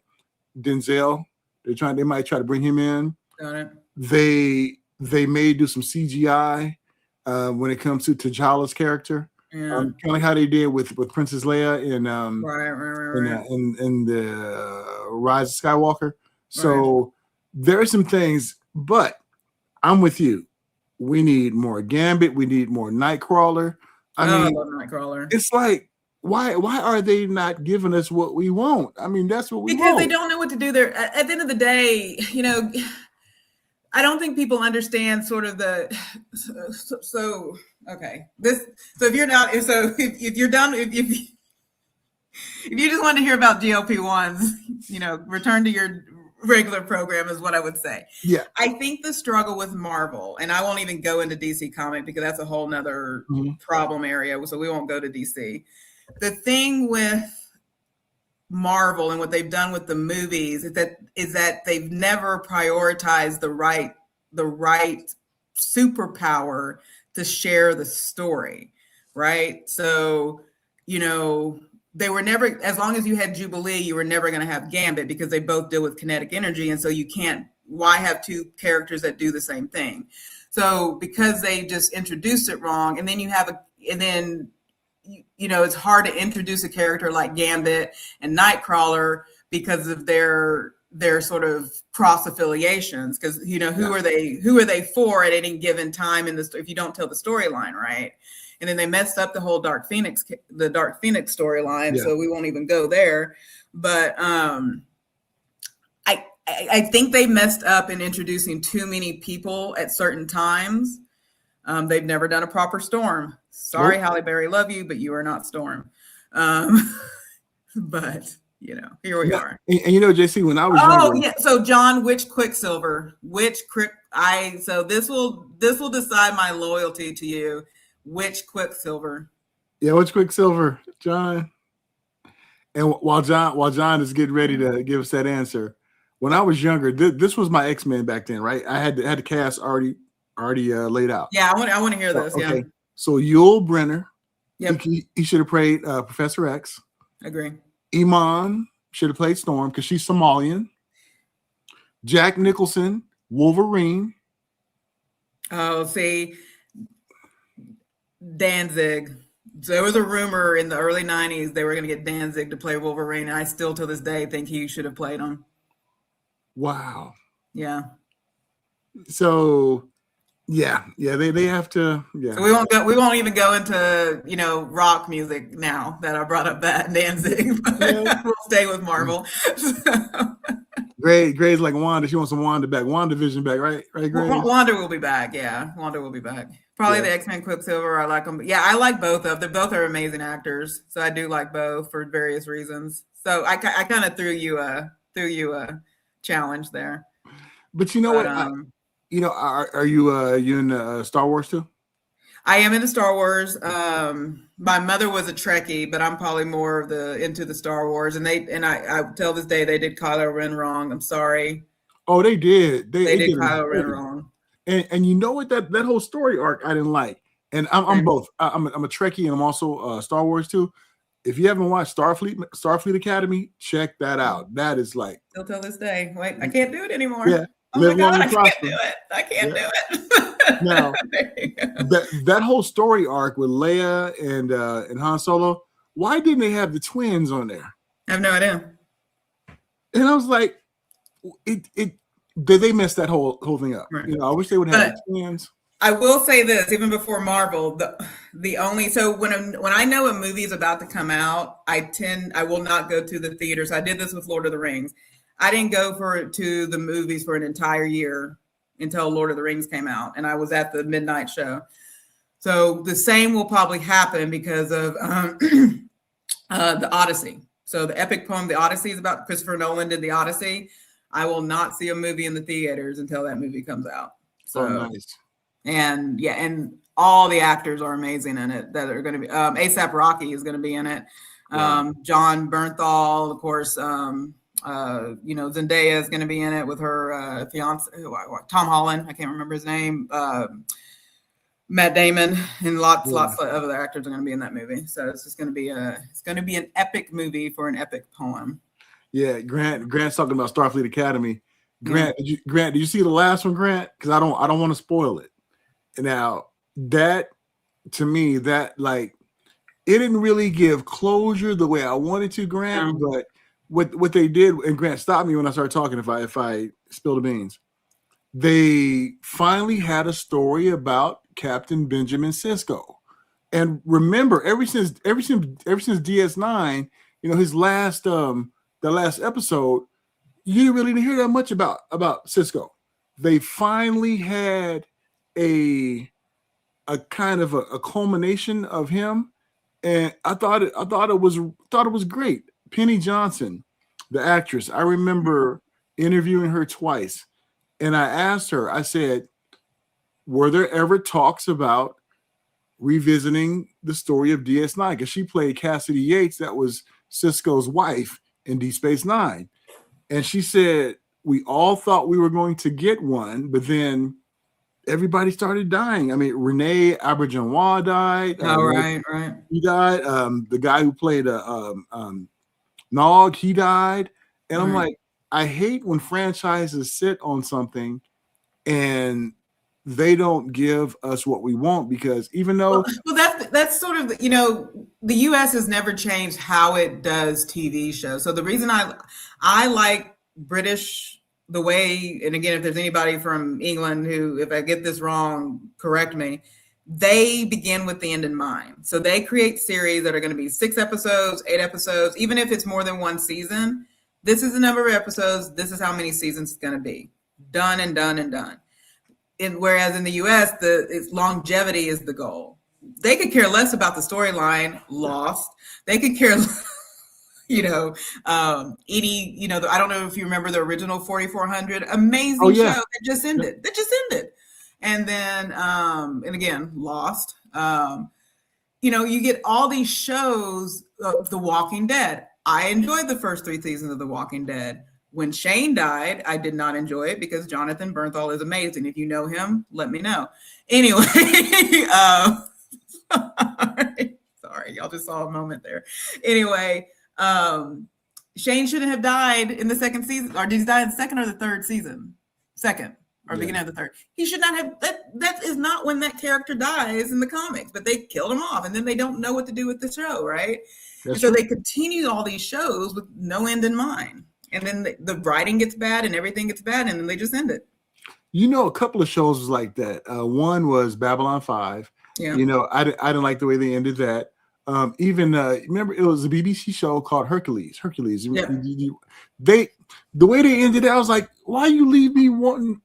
B: Denzel, they might try to bring him in.
C: Got it.
B: They may do some CGI when it comes to T'Challa's character.
C: Yeah.
B: Kind of like how they did with Princess Leia in
C: right.
B: in the Rise of Skywalker. So there are some things, but I'm with you. We need more Gambit. We need more Nightcrawler. I
C: love Nightcrawler.
B: It's like, why are they not giving us what we want? I mean, that's what we want.
C: Because they don't know what to do there. At the end of the day, I don't think people understand sort of okay. If you're done, if you just want to hear about GLP-1s, return to your regular program is what I would say.
B: Yeah.
C: I think the struggle with Marvel, and I won't even go into DC comic because that's a whole nother problem area. So we won't go to DC. The thing with Marvel and what they've done with the movies is that they've never prioritized the right superpower to share the story, right? So, they were never, as long as you had Jubilee, you were never going to have Gambit because they both deal with kinetic energy. And so why have 2 characters that do the same thing? So because they just introduced it wrong, and then it's hard to introduce a character like Gambit and Nightcrawler because of their sort of cross affiliations. Because who are they for at any given time in if you don't tell the storyline right? And then they messed up the whole Dark Phoenix storyline, so we won't even go there. But I think they messed up in introducing too many people at certain times. They've never done a proper Storm. Sorry, Halle Berry, love you, but you are not Storm. But here we are.
B: And you know, JC, when I was
C: Oh
B: younger,
C: yeah. So John, which Quicksilver? So this will decide my loyalty to you. Which Quicksilver?
B: yeah, what's Quicksilver, John? And while John is getting ready to give us that answer, when I was younger, this was my X-Men back then, right? I had the cast already laid out.
C: Yeah, I want to hear this.
B: Okay.
C: Yeah.
B: So Yul Brenner,
C: Yep.
B: he should have played Professor X.
C: Agree.
B: Iman should have played Storm because she's Somalian. Jack Nicholson, Wolverine.
C: Oh, see, Danzig. So there was a rumor in the early 90s they were going to get Danzig to play Wolverine, and I still to this day think he should have played him.
B: Wow.
C: Yeah.
B: So they have to. Yeah.
C: So we won't even go into rock music now that I brought up that Danzig.
B: Yeah.
C: We'll stay with Marvel.
B: Gray's like Wanda. She wants some Wanda back. WandaVision back, right? Right, Gray?
C: Wanda will be back. Yeah, Wanda will be back. Probably the X-Men Quicksilver. I like them. Yeah, I like both of them. Both are amazing actors. So I do like both for various reasons. So I kind of threw you a challenge there.
B: But you know what? Are you in Star Wars too?
C: I am into Star Wars. My mother was a Trekkie, but I'm probably more of into the Star Wars. And I till this day they did Kylo Ren wrong. I'm sorry.
B: Oh, they did. They
C: did Kylo Ren wrong.
B: And you know what, that whole story arc I didn't like. And I'm both. I'm a Trekkie and I'm also Star Wars too. If you haven't watched Starfleet Academy, check that out. That is like
C: still till this day. Wait, I can't do it anymore.
B: Yeah.
C: Oh my God, I can't do it. I can't do it.
B: Now that whole story arc with Leia and Han Solo, why didn't they have the twins on there?
C: I have no idea.
B: And I was like, they messed that whole thing up.
C: Right.
B: I wish they would have twins.
C: I will say this, even before Marvel, the only when I know a movie is about to come out, I will not go to the theaters. I did this with Lord of the Rings. I didn't go to the movies for an entire year until Lord of the Rings came out, and I was at the midnight show. So the same will probably happen because of the Odyssey. So the epic poem, The Odyssey, is about Christopher Nolan did The Odyssey. I will not see a movie in the theaters until that movie comes out. So
B: nice.
C: And all the actors are amazing in it that are going to be. A$AP Rocky is going to be in it. John Bernthal, of course. Zendaya is going to be in it with her fiance, Tom Holland. I can't remember his name. Matt Damon and lots of other actors are going to be in that movie. So it's just going to be an epic movie for an epic poem.
B: Yeah, Grant's talking about Starfleet Academy. Grant, did you see the last one, Grant? Because I don't want to spoil it. Now that, to me, that like it didn't really give closure the way I wanted to, Grant. But what they did, and Grant, stop me when I start talking if I spill the beans. They finally had a story about Captain Benjamin Sisko, and remember, ever since DS9, his last the last episode, you really didn't hear that much about Sisko. They finally had a kind of a culmination of him, and I thought it was great. Penny Johnson, the actress, I remember interviewing her twice, and I asked her, I said, were there ever talks about revisiting the story of DS9? Because she played Cassidy Yates, that was Sisko's wife in Deep Space Nine. And she said, we all thought we were going to get one, but then everybody started dying. I mean, Renee Auberjonois died.
C: Right.
B: He died. The guy who played Nog, he died. And I'm like, I hate when franchises sit on something and they don't give us what we want, because even though
C: that's sort of, the US has never changed how it does TV shows. So the reason I like British the way, and again, if there's anybody from England who, if I get this wrong, correct me, they begin with the end in mind. So they create series that are going to be 6 episodes, 8 episodes, even if it's more than one season. This is the number of episodes. This is how many seasons it's going to be. Done and done and done. Whereas in the US, its longevity is the goal. They could care less about the storyline. Lost. They could care. Edie, I don't know if you remember the original 4400, amazing
B: Oh
C: show
B: yeah.
C: that just ended. And then, and again, Lost. You get all these shows of The Walking Dead. I enjoyed the first 3 seasons of The Walking Dead. When Shane died, I did not enjoy it because Jonathan Bernthal is amazing. If you know him, let me know. Anyway, sorry, y'all just saw a moment there. Anyway, Shane shouldn't have died in the second season, or did he die in the second or the third season? Second. Or beginning of the third. He should not have, that is not when that character dies in the comics, but they killed him off and then they don't know what to do with the show, right? And so they continue all these shows with no end in mind. And then the writing gets bad and everything gets bad and then they just end it.
B: A couple of shows was like that. One was Babylon 5.
C: Yeah.
B: I didn't like the way they ended that. Remember it was a BBC show called Hercules.
C: Yeah.
B: The way they ended it, I was like, why you leave me wanting?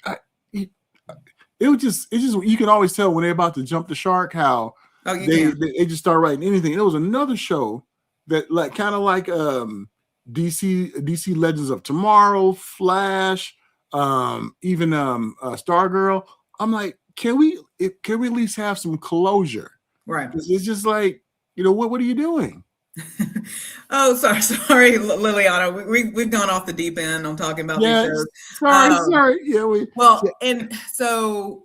B: It's just you can always tell when they're about to jump the shark how they just start writing anything. There was another show that kind of like DC Legends of Tomorrow, Flash, even Stargirl. I'm like, can we at least have some closure?
C: Right.
B: It's just like, what are you doing?
C: Oh, sorry, Liliana. We've gone off the deep end on talking about these shows.
B: Sorry. Yeah,
C: and so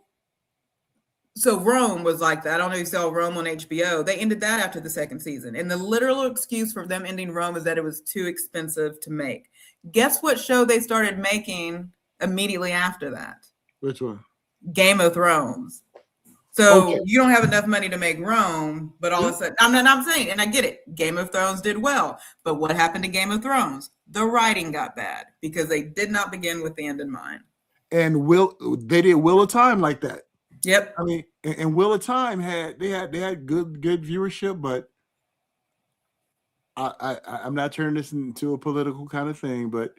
C: Rome was like that. I don't know if you saw Rome on HBO. They ended that after the second season, and the literal excuse for them ending Rome is that it was too expensive to make. Guess what show they started making immediately after that?
B: Which one?
C: Game of Thrones. So you don't have enough money to make Rome, but all of a sudden, I'm saying, and I get it, Game of Thrones did well. But what happened to Game of Thrones? The writing got bad because they did not begin with the end in mind.
B: And they did Wheel of Time like that.
C: Yep.
B: I mean, and Wheel of Time had good viewership, but I'm not turning this into a political kind of thing, but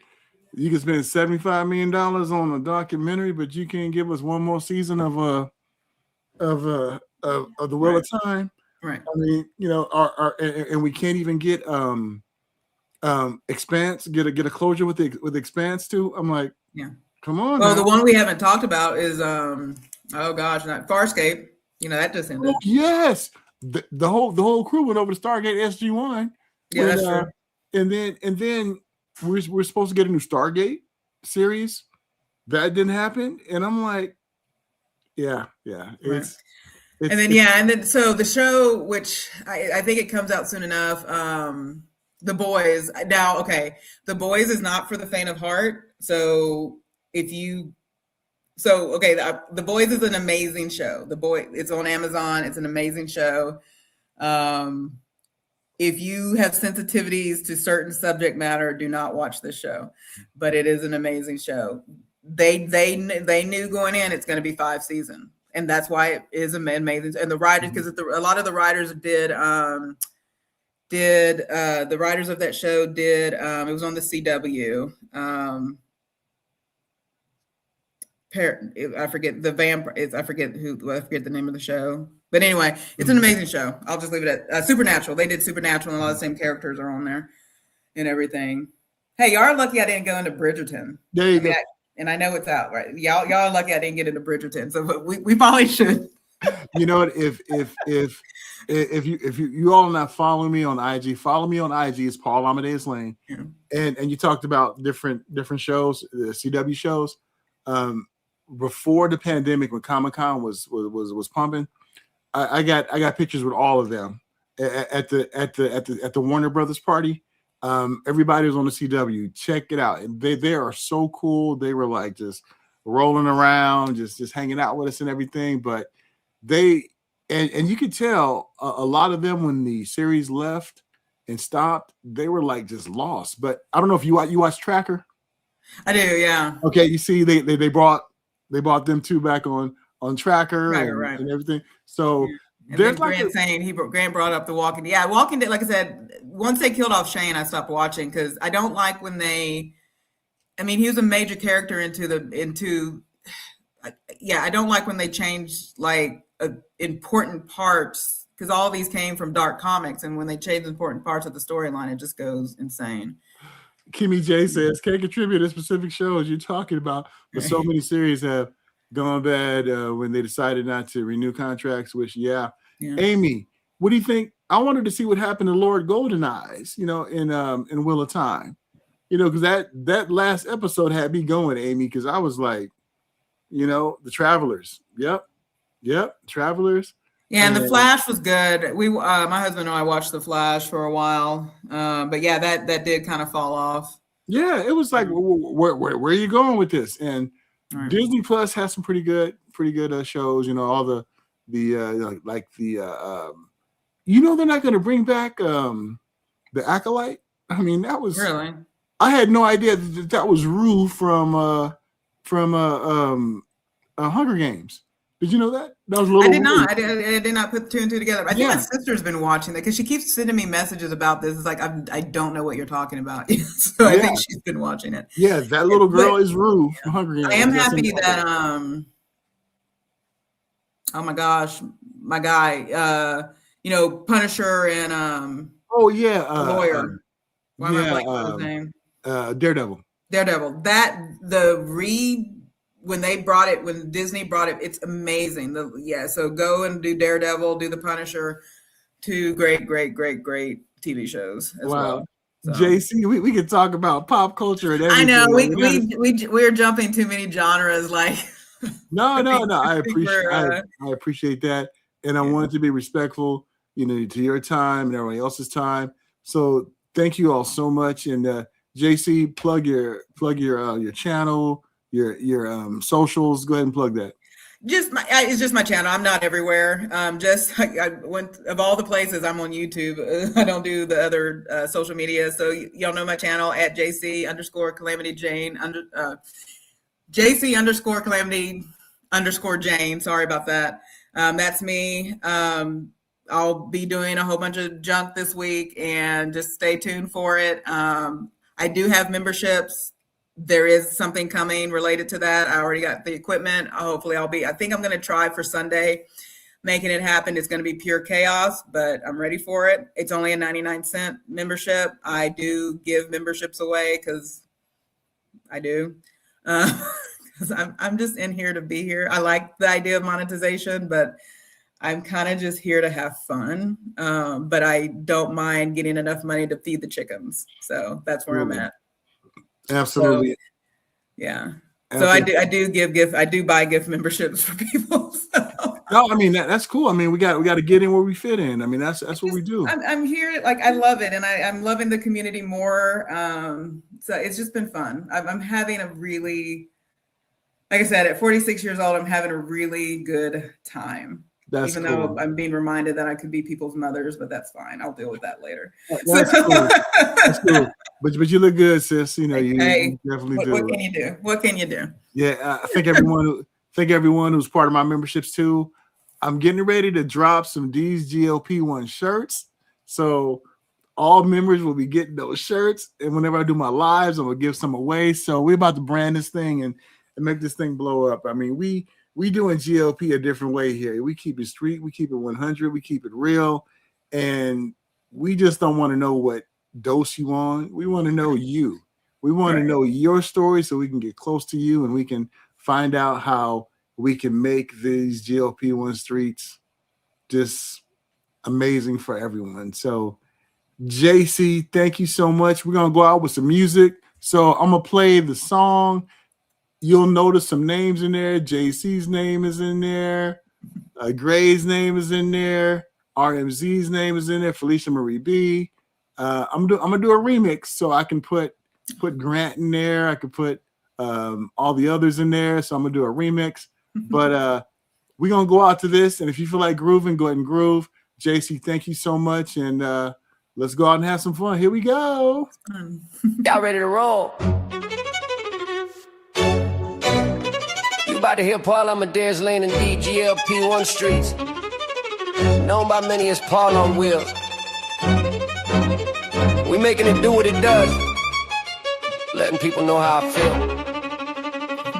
B: you can spend $75 million on a documentary, but you can't give us one more season of the Wheel of Time,
C: right?
B: I mean, and we can't even get Expanse, get a closure with Expanse too. I'm like,
C: yeah,
B: come on.
C: Well, the one we haven't talked about is not Farscape. That just ended.
B: Oh, yes, the whole crew went over to Stargate SG-1.
C: Yeah, that's true.
B: And then we're supposed to get a new Stargate series. That didn't happen, and I'm like, yeah.
C: So the show, which I think it comes out soon enough, The Boys. Now, okay, The Boys is not for the faint of heart. The Boys is an amazing show. It's on Amazon. It's an amazing show. If you have sensitivities to certain subject matter, do not watch this show, but it is an amazing show. They knew going in it's going to be 5 seasons, and that's why it is amazing. And the writers, because a lot of the writers did the writers of that show did it was on the CW. I forget the I forget the name of the show, but anyway, it's an amazing show. I'll just leave it at Supernatural. They did Supernatural, and a lot of the same characters are on there and everything. Hey, y'all are lucky I didn't go into Bridgerton.
B: There you go.
C: And I know it's out, right? Y'all are lucky I didn't get into Bridgerton, so we probably should.
B: You know what? If you all are not following me on IG, follow me on IG. It's Paul Amadeus Lane, and you talked about different shows, the CW shows. Before the pandemic, when Comic-Con was pumping, I got pictures with all of them at the Warner Brothers party. Everybody was on the CW. Check it out. And they are so cool. They were like just rolling around, just hanging out with us and everything. But and you could tell a lot of them when the series left and stopped, they were like just lost. But I don't know if you watch Tracker.
C: I do, yeah.
B: Okay, you see they brought them two back on Tracker
C: right.
B: and everything. So
C: and there's like Grant brought up The Walking Dead. Yeah, Walking Dead, like I said, once they killed off Shane, I stopped watching because I don't like when he was a major character I don't like when they change like important parts because all these came from Dark Comics, and when they change important parts of the storyline, it just goes insane.
B: Kimmy J says, can't contribute to specific shows you're talking about, but so many series have gone bad when they decided not to renew contracts, which, yeah. Amy, what do you think? I wanted to see what happened to Lord Golden Eyes, in Wheel of Time, because that last episode had me going, Amy, because I was like, the Travelers. Yep. Travelers.
C: Yeah, and The Flash was good. We, my husband and I watched The Flash for a while, but yeah, that did kind of fall off. Yeah, it
B: was like, where are you going with this? And Disney Plus has some pretty good shows. All the they're not going to bring back The Acolyte. I mean, that was
C: really.
B: I had no idea that was Rue from Hunger Games. Did you know that? That was a little.
C: I did not. I did not put two and two together. I think my sister's been watching that because she keeps sending me messages about this. It's like I don't know what you're talking about, so I think she's been watching it.
B: Yeah, that little girl is Rue from Hunger Games.
C: I am happy that oh my gosh, my guy, Punisher and lawyer. Why am I blanking on his name?
B: Daredevil.
C: When Disney brought it, it's amazing. So go and do Daredevil, do the Punisher, two great TV shows as well. So.
B: JC, we could talk about pop culture and everything.
C: I know we're jumping too many genres. Like
B: no. I appreciate that, and I wanted to be respectful, to your time and everybody else's time. So thank you all so much. And JC, plug your channel. Your socials. Go ahead and plug that.
C: It's just my channel. I'm not everywhere. I went of all the places. I'm on YouTube. I don't do the other social media. So y'all know my channel at JC_Calamity Jane JC_Calamity Jane. Sorry about that. That's me. I'll be doing a whole bunch of junk this week, and just stay tuned for it. I do have memberships. There is something coming related to that. I already got the equipment. Hopefully I think I'm going to try for Sunday, making it happen. It's going to be pure chaos, but I'm ready for it. It's only a 99-cent membership. I do give memberships away because I do. Because I'm just in here to be here. I like the idea of monetization, but I'm kind of just here to have fun. But I don't mind getting enough money to feed the chickens. So that's where I'm at.
B: Absolutely.
C: So, yeah. Absolutely. So I do give gift. I do buy gift memberships for people. So.
B: No, I mean that's cool. I mean we got to get in where we fit in. I mean that's what we do.
C: I'm here. Like I love it, and I'm loving the community more. So it's just been fun. I'm having a really, like I said, at 46 years old, I'm having a really good time. Even though I'm being reminded that I could be people's mothers, but that's fine. I'll deal with that later.
B: That's cool. That's cool. But you look good, sis. You definitely do.
C: What can you do? What can you do?
B: Yeah, I think everyone who's part of my memberships too. I'm getting ready to drop some D's GLP1 shirts. So all members will be getting those shirts. And whenever I do my lives, I'm gonna give some away. So we're about to brand this thing and make this thing blow up. I mean, we doing GLP a different way here. We keep it street, we keep it 100, we keep it real, and we just don't want to know what dose you on. We want to know you. We want to know your story so we can get close to you and we can find out how we can make these GLP-1 streets just amazing for everyone. So JC, thank you so much. We're going to go out with some music. So I'm going to play the song. You'll notice some names in there. JC's name is in there. Gray's name is in there. RMZ's name is in there. Felicia Marie B. I'm gonna do a remix, so I can put Grant in there. I could put all the others in there. So I'm gonna do a remix. But we're gonna go out to this, and if you feel like grooving, go ahead and groove. JC, thank you so much, and let's go out and have some fun. Here we go.
A: Y'all ready to roll? You about to hear Paul Amadeus Lane and DGLP1 Streets, known by many as Paul on Wheels. We making it do what it does, letting people know how I feel.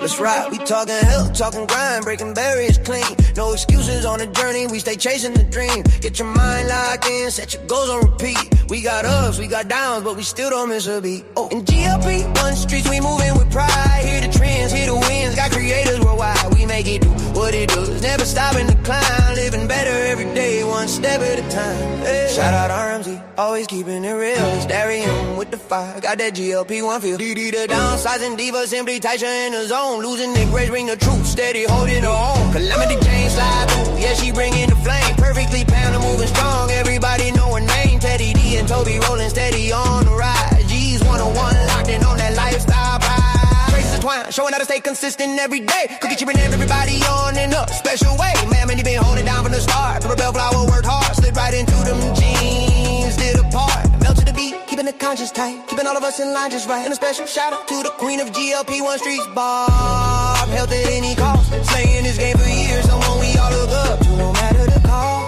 A: Let's ride, we talking health, talking grind, breaking barriers clean. No excuses on the journey, we stay chasing the dream. Get your mind locked in, set your goals on repeat. We got ups, we got downs, but we still don't miss a beat. Oh, in GLP1 streets, we moving with pride. Hear the trends, hear the winds, got creators worldwide. We make it do what it does, never stopping to climb. Living better every day, one step at a time. Hey. Shout out RMZ, always keeping it real. It's Darian with the fire, got that GLP1 feel. DD the downsizing diva, simply Taisha in the zone. Losing Nick Grace, bring the truth, steady holding her own. Calamity Jane slide through, yeah, she bringing the flame. Perfectly pounded, moving strong, everybody know her name. Teddy D and Toby rolling steady on the ride. G's 101, locked in on that lifestyle pride. Traces of twine, showing how to stay consistent every day. Cookie chipping everybody on in a special way. Man, you been holding down from the start. Pepper Bellflower worked hard, slid right into them jeans, did a part. Melt to the beat, keeping the conscience tight, keeping all of us in line just right. And a special shout out to the queen of GLP1 streets, Bob. Health at any cost, slaying this game for years, someone we all look up to, no matter the call.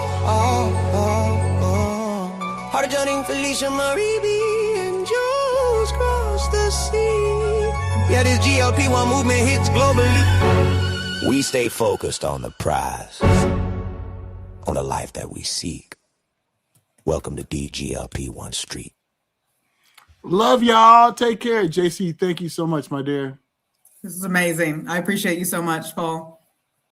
A: Heart of Johnny, Felicia, Marie B, and Jules cross the sea. Yeah, this GLP1 movement hits globally. We stay focused on the prize, on the life that we seek. Welcome to DGLP1 Street.
B: Love y'all. Take care. JC, thank you so much, my dear.
C: This is amazing. I appreciate you so much, Paul.